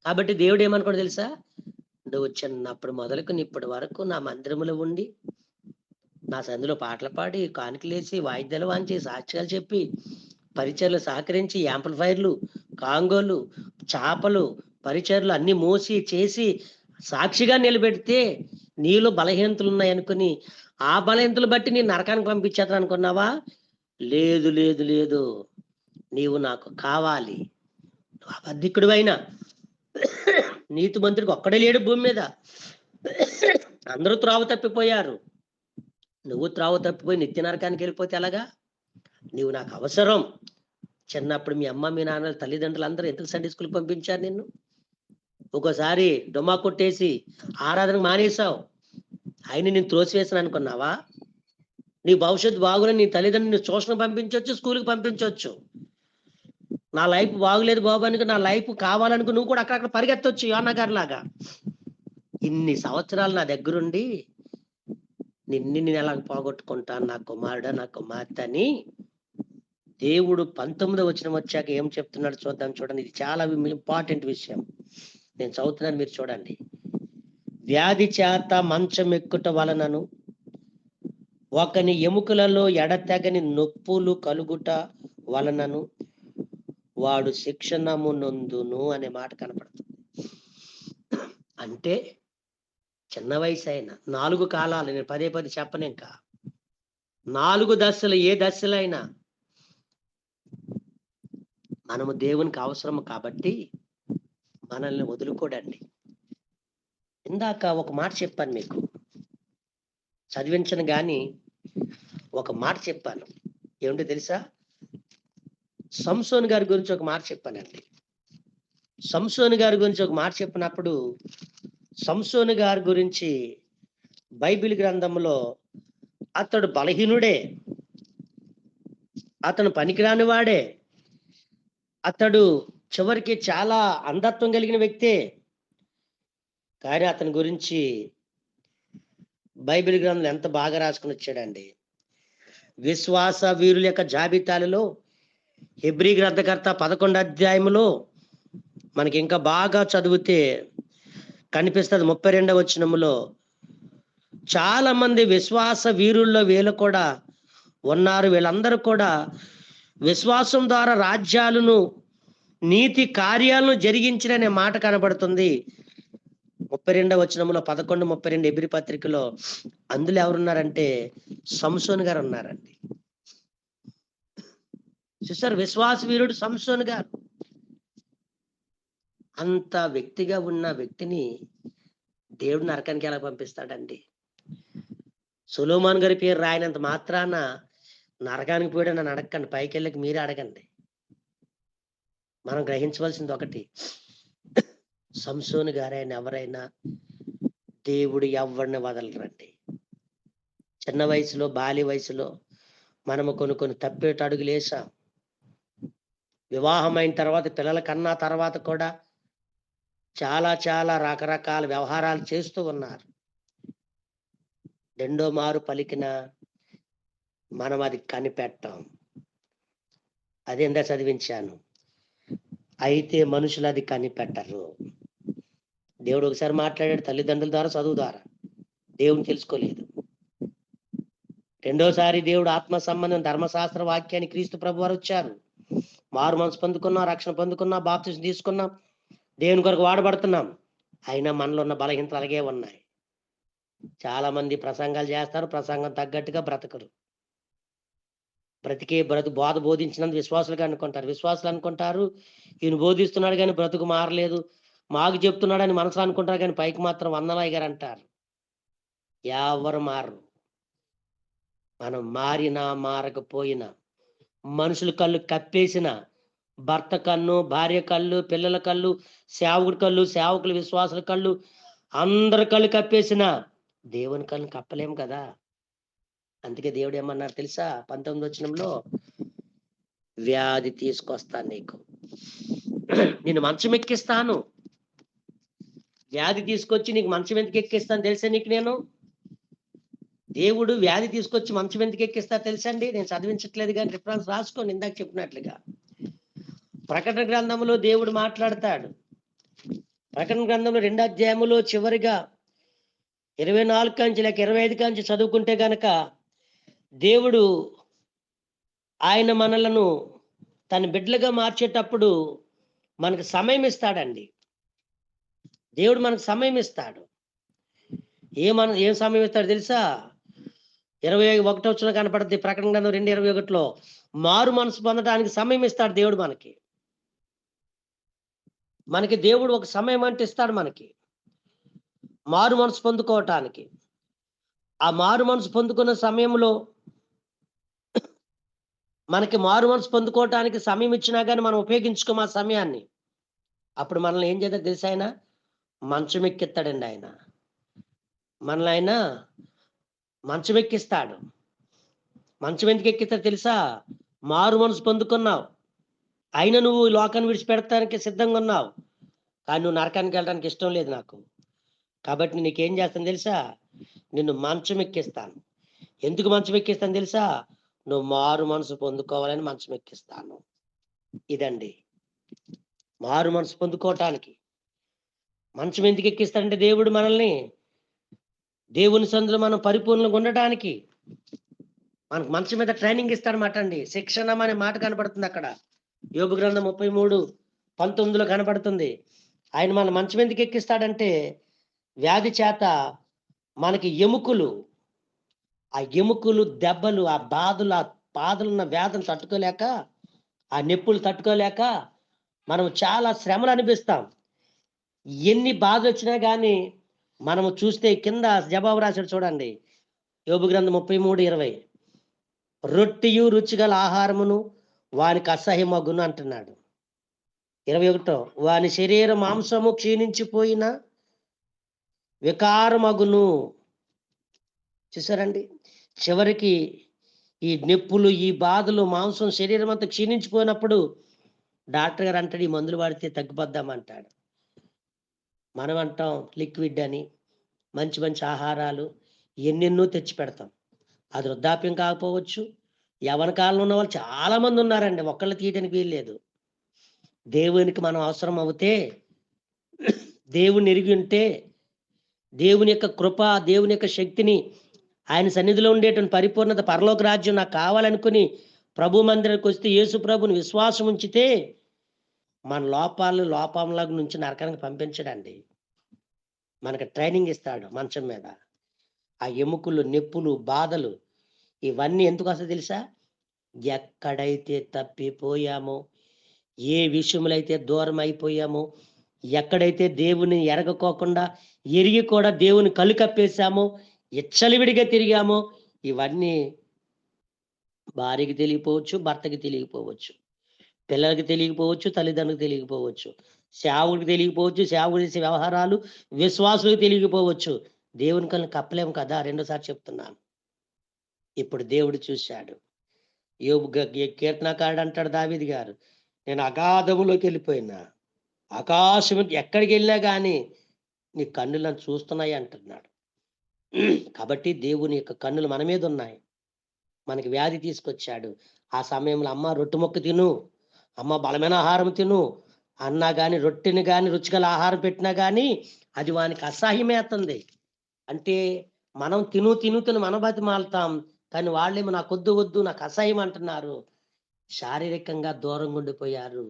కాబట్టి దేవుడు ఏమనుకోడు తెలుసా? నువ్వు చిన్నప్పుడు మొదలుకొని ఇప్పటి వరకు నా మందిరములో ఉండి, నా సందులో పాటలు పాడి, కానుకలేసి, వాయిద్యాలు వాయించి, సాక్ష్యాలు చెప్పి, పరిచర్లు సహకరించి, యాంప్లిఫైర్లు, కాంగోలు, చాపలు, పరిచర్లు అన్ని మోసి చేసి సాక్షిగా నిలబెడితే నీలో బలహీనతలు ఉన్నాయనుకుని ఆ బలహీనతలు బట్టి నేను నరకానికి పంపించేద్దాం అనుకున్నావా? లేదు లేదు లేదు. నీవు నాకు కావాలి. నువ్వు అబద్ధికుడివైనా నీతిమంతుడికి ఒక్కడే లేడు భూమి మీద. అందరూ త్రోవ తప్పిపోయారు. నువ్వు త్రోవ తప్పిపోయి నిత్య నరకానికి వెళ్ళిపోతే ఎలాగా? నీవు నాకు అవసరం. చిన్నప్పుడు మీ అమ్మ, మీ నాన్న, తల్లిదండ్రులు అందరూ ఎందుకు సండే స్కూల్‌కి పంపించారు నిన్ను? ఒక్కోసారి డొమా కొట్టేసి ఆరాధన మానేసావు. అయినా నేను త్రోసివేసాను అనుకున్నావా? నీ భవిష్యత్తు బాగులని నీ తల్లిదండ్రులు ట్యూషన్‌కి పంపించొచ్చు, స్కూల్‌కి పంపించొచ్చు. నా లైఫ్ బాగులేదు బాబు అని నా లైఫ్ కావాలనుకో నువ్వు కూడా అక్కడక్కడ పరిగెత్తొచ్చు యోనా గారిలాగా. ఇన్ని సంవత్సరాలు నా దగ్గరుండి నేను ఎలాగ పోగొట్టుకుంటాను నా కుమారుడా, నా కుమార్తె అని దేవుడు 19వ వచనం వచ్చాక ఏం చెప్తున్నాడు చూద్దాం చూడండి. ఇది చాలా ఇంపార్టెంట్ విషయం. నేను చదువుతున్నాను, మీరు చూడండి. వ్యాధి చేత మంచం ఎక్కుట వలనను ఒకని ఎముకలలో ఎడతెగని నొప్పులు కలుగుట వలనను వాడు శిక్షణము నొందును అనే మాట కనపడుతుంది. అంటే చిన్న వయసు అయినా 4 కాలాలు, నేను పదే పదే చెప్పను ఇంకా. 4 దశలు, ఏ దశలైనా మనము దేవునికి అవసరము కాబట్టి మనల్ని వదులుకోడండి. ఇందాక ఒక మాట చెప్పాను మీకు, చదివించను గాని ఒక మాట చెప్పాను. ఏమిటో తెలుసా? సంసోను గారి గురించి ఒక మాట చెప్పానండి. సంసోను గారి గురించి ఒక మాట చెప్పినప్పుడు, సంసోను గారి గురించి బైబిల్ గ్రంథంలో అతడు బలహీనుడే, అతను పనికిరాని వాడే, అతడు చివరికి చాలా అంధత్వం కలిగిన వ్యక్తే. కానీ అతని గురించి బైబిల్ గ్రంథంలో ఎంత బాగా రాసుకుని వచ్చాడండి. విశ్వాస వీరుల యొక్క జాబితాలలో హెబ్రీ గ్రంథకర్త 11వ అధ్యాయంలో మనకి ఇంకా బాగా చదివితే కనిపిస్తుంది. 32వ వచనములో చాలా మంది విశ్వాస వీరుల్లో వీళ్ళు కూడా ఉన్నారు. వీళ్ళందరూ కూడా విశ్వాసం ద్వారా రాజ్యాలను, నీతి కార్యాలను జరిగించిననే మాట కనబడుతుంది 32వ వచనంలో. 11:32 హెబ్రీ పత్రికలో. అందులో ఎవరున్నారంటే సంసోను గారు ఉన్నారండి. చూసారు, విశ్వాస వీరుడు సంసోను గారు. అంత వ్యక్తిగా ఉన్న వ్యక్తిని దేవుడు నరకానికి ఎలా పంపిస్తాడండి? సొలొమోను గారి పేరు రాయనంత మాత్రాన నరకానికి పోయాడు నన్ను అడగండి, పైకి వెళ్ళకి మీరే అడగండి. మనం గ్రహించవలసింది ఒకటి, సంసోను గారైనా ఎవరైనా దేవుడు ఎవరిని వదలరండి. చిన్న వయసులో, బాల్య వయసులో మనము కొన్ని తప్పేట అడుగులు వేసాం. వివాహమైన తర్వాత, పిల్లల కన్నా తర్వాత కూడా చాలా రకరకాల వ్యవహారాలు చేస్తూ ఉన్నారు. రెండో మారు పలికిన మనం అది కనిపెట్టాం. అదేందా చదివించాను, అయితే మనుషులు అది కనిపెట్టరు. దేవుడు ఒకసారి మాట్లాడాడు తల్లిదండ్రుల ద్వారా, చదువు ద్వారా. దేవుని తెలుసుకోలేదు. రెండోసారి దేవుడు ఆత్మ సంబంధం ధర్మశాస్త్ర వాక్యాన్ని క్రీస్తు ప్రభు వారు వచ్చారు. మారు మనసు పొందుకున్నాం, రక్షణ పొందుకున్నాం, బాప్తిసం తీసుకున్నాం, దేవుని కొరకు వాడబడుతున్నాం. అయినా మనలో ఉన్న బలహీనతలు అలాగే ఉన్నాయి. చాలా మంది ప్రసంగాలు చేస్తారు, ప్రసంగం తగ్గట్టుగా బ్రతకరు. బోధ బోధించినందుకు విశ్వాసులుగా అనుకుంటారు. విశ్వాసులు అనుకుంటారు ఈయన బోధిస్తున్నాడు కానీ బ్రతుకు మారలేదు, మాకు చెప్తున్నాడని మనసులో అనుకుంటారు కానీ పైకి మాత్రం వందనాయ్ గారు అంటారు. ఎవరు మారరు. మనం మారినా మారకపోయినా, మనుషుల కళ్ళు కప్పేసిన, భర్త కన్ను, భార్య కళ్ళు, పిల్లల కళ్ళు, సేవకుడి కళ్ళు, సేవకులు విశ్వాసుల కళ్ళు, అందరి కళ్ళు కప్పేసిన దేవుని కళ్ళు కప్పలేం కదా. అందుకే దేవుడు ఏమన్నారు తెలుసా? 19వ వచనంలో, వ్యాధి తీసుకొస్తాను నీకు, నేను మంచం ఎక్కిస్తాను. వ్యాధి తీసుకొచ్చి నీకు మంచం ఎందుకు ఎక్కిస్తాను తెలుసా నీకు? నేను దేవుడు వ్యాధి తీసుకొచ్చి మంచం ఎందుకు ఎక్కిస్తా తెలుసండి? నేను చదివించట్లేదు కానీ రిఫరెన్స్ రాసుకోండి. ఇందాక చెప్పినట్లుగా ప్రకటన గ్రంథంలో దేవుడు మాట్లాడతాడు. ప్రకటన గ్రంథంలో 2వ అధ్యాయంలో చివరిగా 24 కాంచి లేక 25 కాంచి చదువుకుంటే గనక, దేవుడు ఆయన మనలను తన బిడ్డలుగా మార్చేటప్పుడు మనకు సమయం ఇస్తాడండి. దేవుడు మనకు సమయం ఇస్తాడు. ఏం సమయం ఇస్తాడు తెలుసా? 21వ వచనం కనపడుతుంది ప్రకటన గ్రంథం 2:21లో. మారు మనసు పొందడానికి సమయం ఇస్తాడు దేవుడు మనకి దేవుడు ఒక సమయం అంటే ఇస్తాడు మనకి మారు మనసు పొందుకోవటానికి. ఆ మారు మనసు పొందుకున్న సమయంలో మనకి మారు మనసు పొందుకోవటానికి సమయం ఇచ్చినా కానీ మనం ఉపయోగించుకోము ఆ సమయాన్ని. అప్పుడు మనల్ని ఏం చేద్దాం తెలుసా? ఆయన మంచం ఎక్కిస్తాడండి. మనల్ని ఆయన మంచం ఎక్కిస్తాడు. మంచం ఎందుకు ఎక్కిస్తాడు తెలుసా? మారు మనసు పొందుకున్నావు, అయినా నువ్వు లోకాన్ని విడిచిపెడతానికి సిద్ధంగా ఉన్నావు, కానీ నువ్వు నరకానికి వెళ్ళడానికి ఇష్టం లేదు నాకు. కాబట్టి నీకేం చేస్తాను తెలుసా? నిన్ను మంచం ఎక్కిస్తాను. ఎందుకు మంచం ఎక్కిస్తాను తెలుసా? నువ్వు మారు మనసు పొందుకోవాలని మంచం ఎక్కిస్తాను. ఇదండి మారు మనసు పొందుకోవటానికి మంచం ఎందుకు ఎక్కిస్తాడంటే, దేవుడు మనల్ని దేవుని సందులో మనం పరిపూర్ణంగా ఉండటానికి. మనకు మంచం మీద ట్రైనింగ్ ఇస్తాడనమాట అండి. శిక్షణ అనే మాట కనపడుతుంది అక్కడ. యోబు గ్రంథం 33:19 కనపడుతుంది. ఆయన మన మంచం ఎందుకు ఎక్కిస్తాడంటే, వ్యాధి చేత మనకి ఎముకలు, ఆ ఎముకలు దెబ్బలు, ఆ బాధలు, ఆ బాధలున్న వేదన తట్టుకోలేక, ఆ నొప్పులు తట్టుకోలేక మనం చాలా శ్రమలు అనిపిస్తాం. ఎన్ని బాధలొచ్చినా గానీ, మనము చూస్తే కింద జవాబు రాశాడు చూడండి. యోబు గ్రంథం 33:20 రొట్టియు రుచిగల ఆహారమును వానికి అసహ్యమగును అంటున్నాడు. 21 వాని శరీర మాంసము క్షీణించిపోయిన వికారమగును. చూసారండి? చివరికి ఈ నొప్పులు, ఈ బాధలు, మాంసం శరీరం అంతా క్షీణించిపోయినప్పుడు డాక్టర్ గారు అంటాడు, ఈ మందులు వాడితే తగ్గిపోద్దామంటాడు. మనం అంటాం లిక్విడ్ అని, మంచి మంచి ఆహారాలు ఎన్నెన్నో తెచ్చి పెడతాం. అది వృద్ధాప్యం కాకపోవచ్చు. యవ్వన కాలంలో ఉన్న వాళ్ళు చాలా మంది ఉన్నారండి. ఒక్కళ్ళు తీయడానికి వీల్లేదు. దేవునికి మనం అవసరం అవుతే, దేవుని ఎరిగి ఉంటే, దేవుని యొక్క కృప, దేవుని యొక్క శక్తిని, ఆయన సన్నిధిలో ఉండేటువంటి పరిపూర్ణత, పరలోక రాజ్యం నాకు కావాలనుకుని ప్రభు మందిరానికి వస్తే, యేసు ప్రభుని విశ్వాసం ఉంచితే మన లోపంలాగా నుంచి నరకానికి పంపించడండి. మనకు ట్రైనింగ్ ఇస్తాడు మంచం మీద. ఆ ఎముకలు, నొప్పులు, బాధలు ఇవన్నీ ఎందుకు వస్తాయో తెలుసా? ఎక్కడైతే తప్పిపోయామో, ఏ విషయంలో అయితే దూరం అయిపోయామో, ఎక్కడైతే దేవుని ఎరగకోకుండా ఎరిగి కూడా దేవుని కళ్ళు కప్పేశామో, విచ్చలవిడిగా తిరిగామో, ఇవన్నీ భార్యకి తెలియకపోవచ్చు, భర్తకి తెలియకపోవచ్చు, పిల్లలకి తెలియకపోవచ్చు, తల్లిదండ్రులకు తెలియకపోవచ్చు, సేవకుడికి తెలియకపోవచ్చు, సేవకుడు చేసే వ్యవహారాలు విశ్వాసులకు తెలియకపోవచ్చు. దేవుని కళ్ళు కప్పలేము కదా. రెండోసారి చెప్తున్నాను. ఇప్పుడు దేవుడు చూశాడు. యోబు కీర్తనకారుడు అంటాడు, దావీదు గారు, నేను అగాధములోకి వెళ్ళిపోయినా, ఆకాశం ఎక్కడికి వెళ్ళినా కానీ నీ కన్నులు నన్ను చూస్తున్నాయి అంటున్నాడు. కాబట్టి దేవుని యొక్క కన్నులు మన మీద ఉన్నాయి. మనకి వ్యాధి తీసుకొచ్చాడు. ఆ సమయంలో అమ్మ రొట్టె ముక్క తిను, అమ్మ బలమైన ఆహారం తిను అన్నా కానీ, రొట్టెని కానీ, రుచిగల ఆహారం పెట్టినా కానీ అది వానికి అసహ్యమేస్తుంది. అంటే మనం తిను తిను తిను మన బతిమాలుతాం, కానీ వాళ్ళేమో నాకు వద్దు వద్దు నాకు అసహ్యం అంటున్నారు. శారీరకంగా దూరంగా ఉండిపోయారు,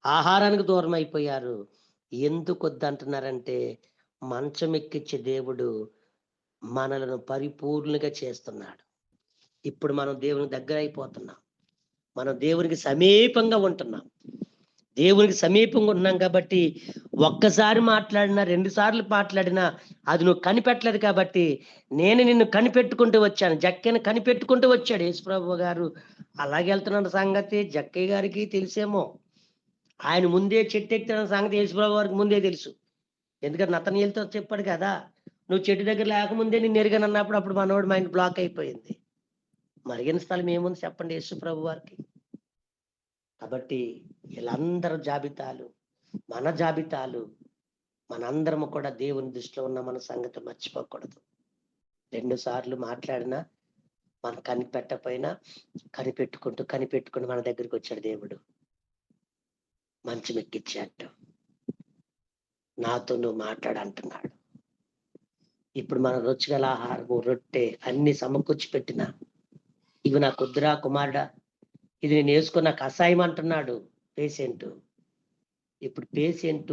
ఆహారానికి దూరం అయిపోయారు. ఎందుకు వద్దు అంటున్నారంటే, మంచం ఎక్కించే దేవుడు మనలను పరిపూర్ణంగా చేస్తున్నాడు. ఇప్పుడు మనం దేవుని దగ్గర అయిపోతున్నాం. మనం దేవునికి సమీపంగా ఉంటున్నాం. దేవునికి సమీపంగా ఉన్నాం కాబట్టి ఒక్కసారి మాట్లాడినా, 2 సార్లు మాట్లాడినా అది నువ్వు కనిపెట్టలేదు కాబట్టి నేను నిన్ను కనిపెట్టుకుంటూ వచ్చాను. జక్కయ్యని కనిపెట్టుకుంటూ వచ్చాడు యేసుప్రభు గారు. అలాగే వెళ్తున్న సంగతి జక్కయ్య గారికి తెలిసేమో. ఆయన ముందే చెట్టు ఎక్కుతున్న సంగతి యేసుప్రభు గారికి ముందే తెలుసు. ఎందుకంటే నతనయేలుతో చెప్పాడు కదా, నువ్వు చెట్టు దగ్గర లేకముందే నిన్ను ఎరిగాను అన్నప్పుడు అప్పుడు మనోడు మైండ్ బ్లాక్ అయిపోయింది. మరిగిన స్థలం ఏముంది చెప్పండి యేసుప్రభు వారికి. కాబట్టి వీళ్ళందరూ జాబితాలు, మన జాబితాలు, మనందరము కూడా దేవుని దృష్టిలో ఉన్న మన సంగతి మర్చిపోకూడదు. 2 సార్లు మాట్లాడినా మనం కనిపెట్టకపోయినా కనిపెట్టుకుంటూ మన దగ్గరికి వచ్చాడు దేవుడు. మంచం ఎక్కిచ్చాడు. నాతో నువ్వు మాట్లాడంటున్నాడు. ఇప్పుడు మన రుచిగల ఆహారము, రొట్టె అన్ని సమకూర్చి పెట్టినా, ఇవి నా కుద్దురా కుమారుడా, ఇది నేను వేసుకున్న కషాయం అంటున్నాడు పేషెంట్. ఇప్పుడు పేషెంట్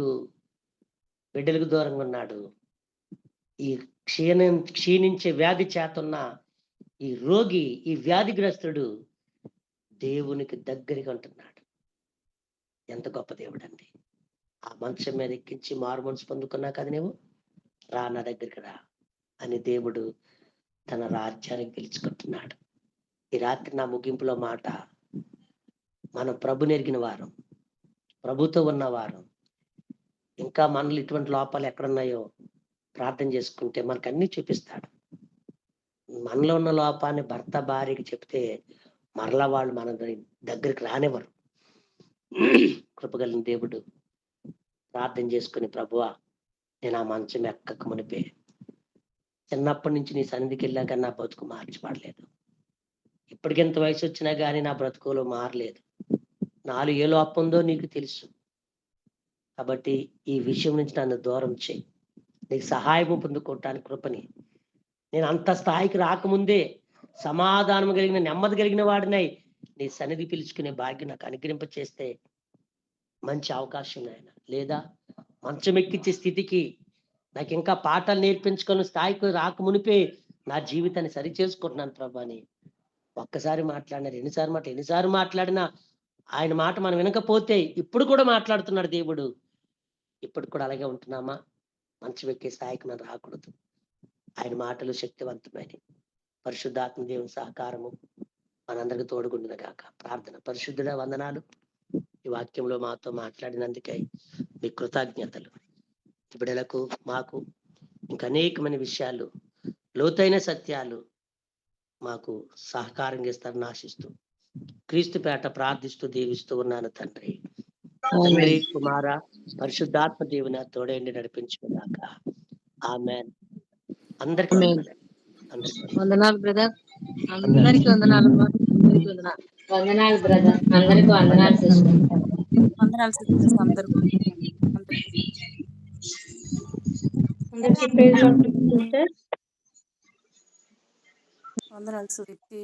బిడ్డలకు దూరంగా ఉన్నాడు. ఈ క్షీణించే వ్యాధి చేతున్న ఈ రోగి, ఈ వ్యాధిగ్రస్తుడు దేవునికి దగ్గరగా ఉంటున్నాడు. ఎంత గొప్ప దేవుడు అండి. ఆ మంచం మీద ఎక్కించి మారు మనసు పొందుకున్నా కదా నువ్వు, రా నా దగ్గరికి రా అని దేవుడు తన రాజ్యానికి పిలుచుకుంటున్నాడు. ఈ రాత్రి నా ముగింపులో మాట, మనం ప్రభు నెరిగిన వారం, ప్రభుతో ఉన్నవారు, ఇంకా మనలో ఇటువంటి లోపాలు ఎక్కడున్నాయో ప్రార్థన చేసుకుంటే మనకు అన్ని చూపిస్తాడు. మనలో ఉన్న లోపాన్ని భర్త భార్యకి చెప్తే మరలా వాళ్ళు మన దగ్గరికి రానివ్వరు. కృపగలిగిన దేవుడు ప్రార్థన చేసుకుని, ప్రభువా నేను ఆ మంచం ఎక్కక మునిపే చిన్నప్పటి నుంచి నీ సన్నిధికి వెళ్ళాక నా బ్రతుకు మార్చిపడలేదు. ఇప్పటికెంత వయసు వచ్చినా కానీ నా బ్రతుకులో మారలేదు. నాలో ఏ లోపం ఉందో నీకు తెలుసు. కాబట్టి ఈ విషయం నుంచి నన్ను దూరం చేయి. నీకు సహాయం పొందుకోవటానికి కృపని. నేను అంత స్థాయికి రాకముందే సమాధానం కలిగిన నెమ్మది కలిగిన వాడినై నీ సన్నిధి పిలుచుకునే భాగ్యం నాకు అనుగ్రహింప చేస్తే మంచి అవకాశం నాయన. లేదా మంచం ఎక్కించే స్థితికి నాకు ఇంకా పాఠాలు నేర్పించుకొని స్థాయికి రాక మునిపే నా జీవితాన్ని సరి చేసుకుంటున్నాను ప్రభా అని ఒక్కసారి మాట్లాడినారు, ఎన్నిసార్లు మాట్లాడినా ఆయన మాట మనం వినకపోతే ఇప్పుడు కూడా మాట్లాడుతున్నాడు దేవుడు. ఇప్పుడు కూడా అలాగే ఉంటున్నామా? మంచం ఎక్కే స్థాయికి మనం రాకూడదు. ఆయన మాటలు శక్తివంతమైన పరిశుద్ధాత్మ దేవుని సహకారము మనందరికి తోడుగుండును గాక. ప్రార్థన. పరిశుద్ధుడ వందనాలు, ఈ వాక్యంలో మాతో మాట్లాడినందుకై మీ కృతజ్ఞతలు. బిడ్డలకు మాకు ఇంకా అనేకమైన విషయాలు, లోతైన సత్యాలు మాకు సహకారం చేస్తారని ఆశిస్తూ క్రీస్తు పేట ప్రార్థిస్తూ దీవిస్తూ ఉన్నాను తండ్రి. తండ్రి, కుమార, పరిశుద్ధాత్మ దేవుని తోడేండి నడిపించుకున్నాక. ఆమేన్. అందరికీ వందనాలు బ్రదర్. అందరికీ వందనాలు. వందనాలు బ్రదర్. అందరికీ వందనాలు సిస్టర్. వందనాలు సిస్టర్స్ అందరూ. అందరికీ ప్రైజ్ లార్డ్ సిస్టర్. వందనాలు సుదీప్తి.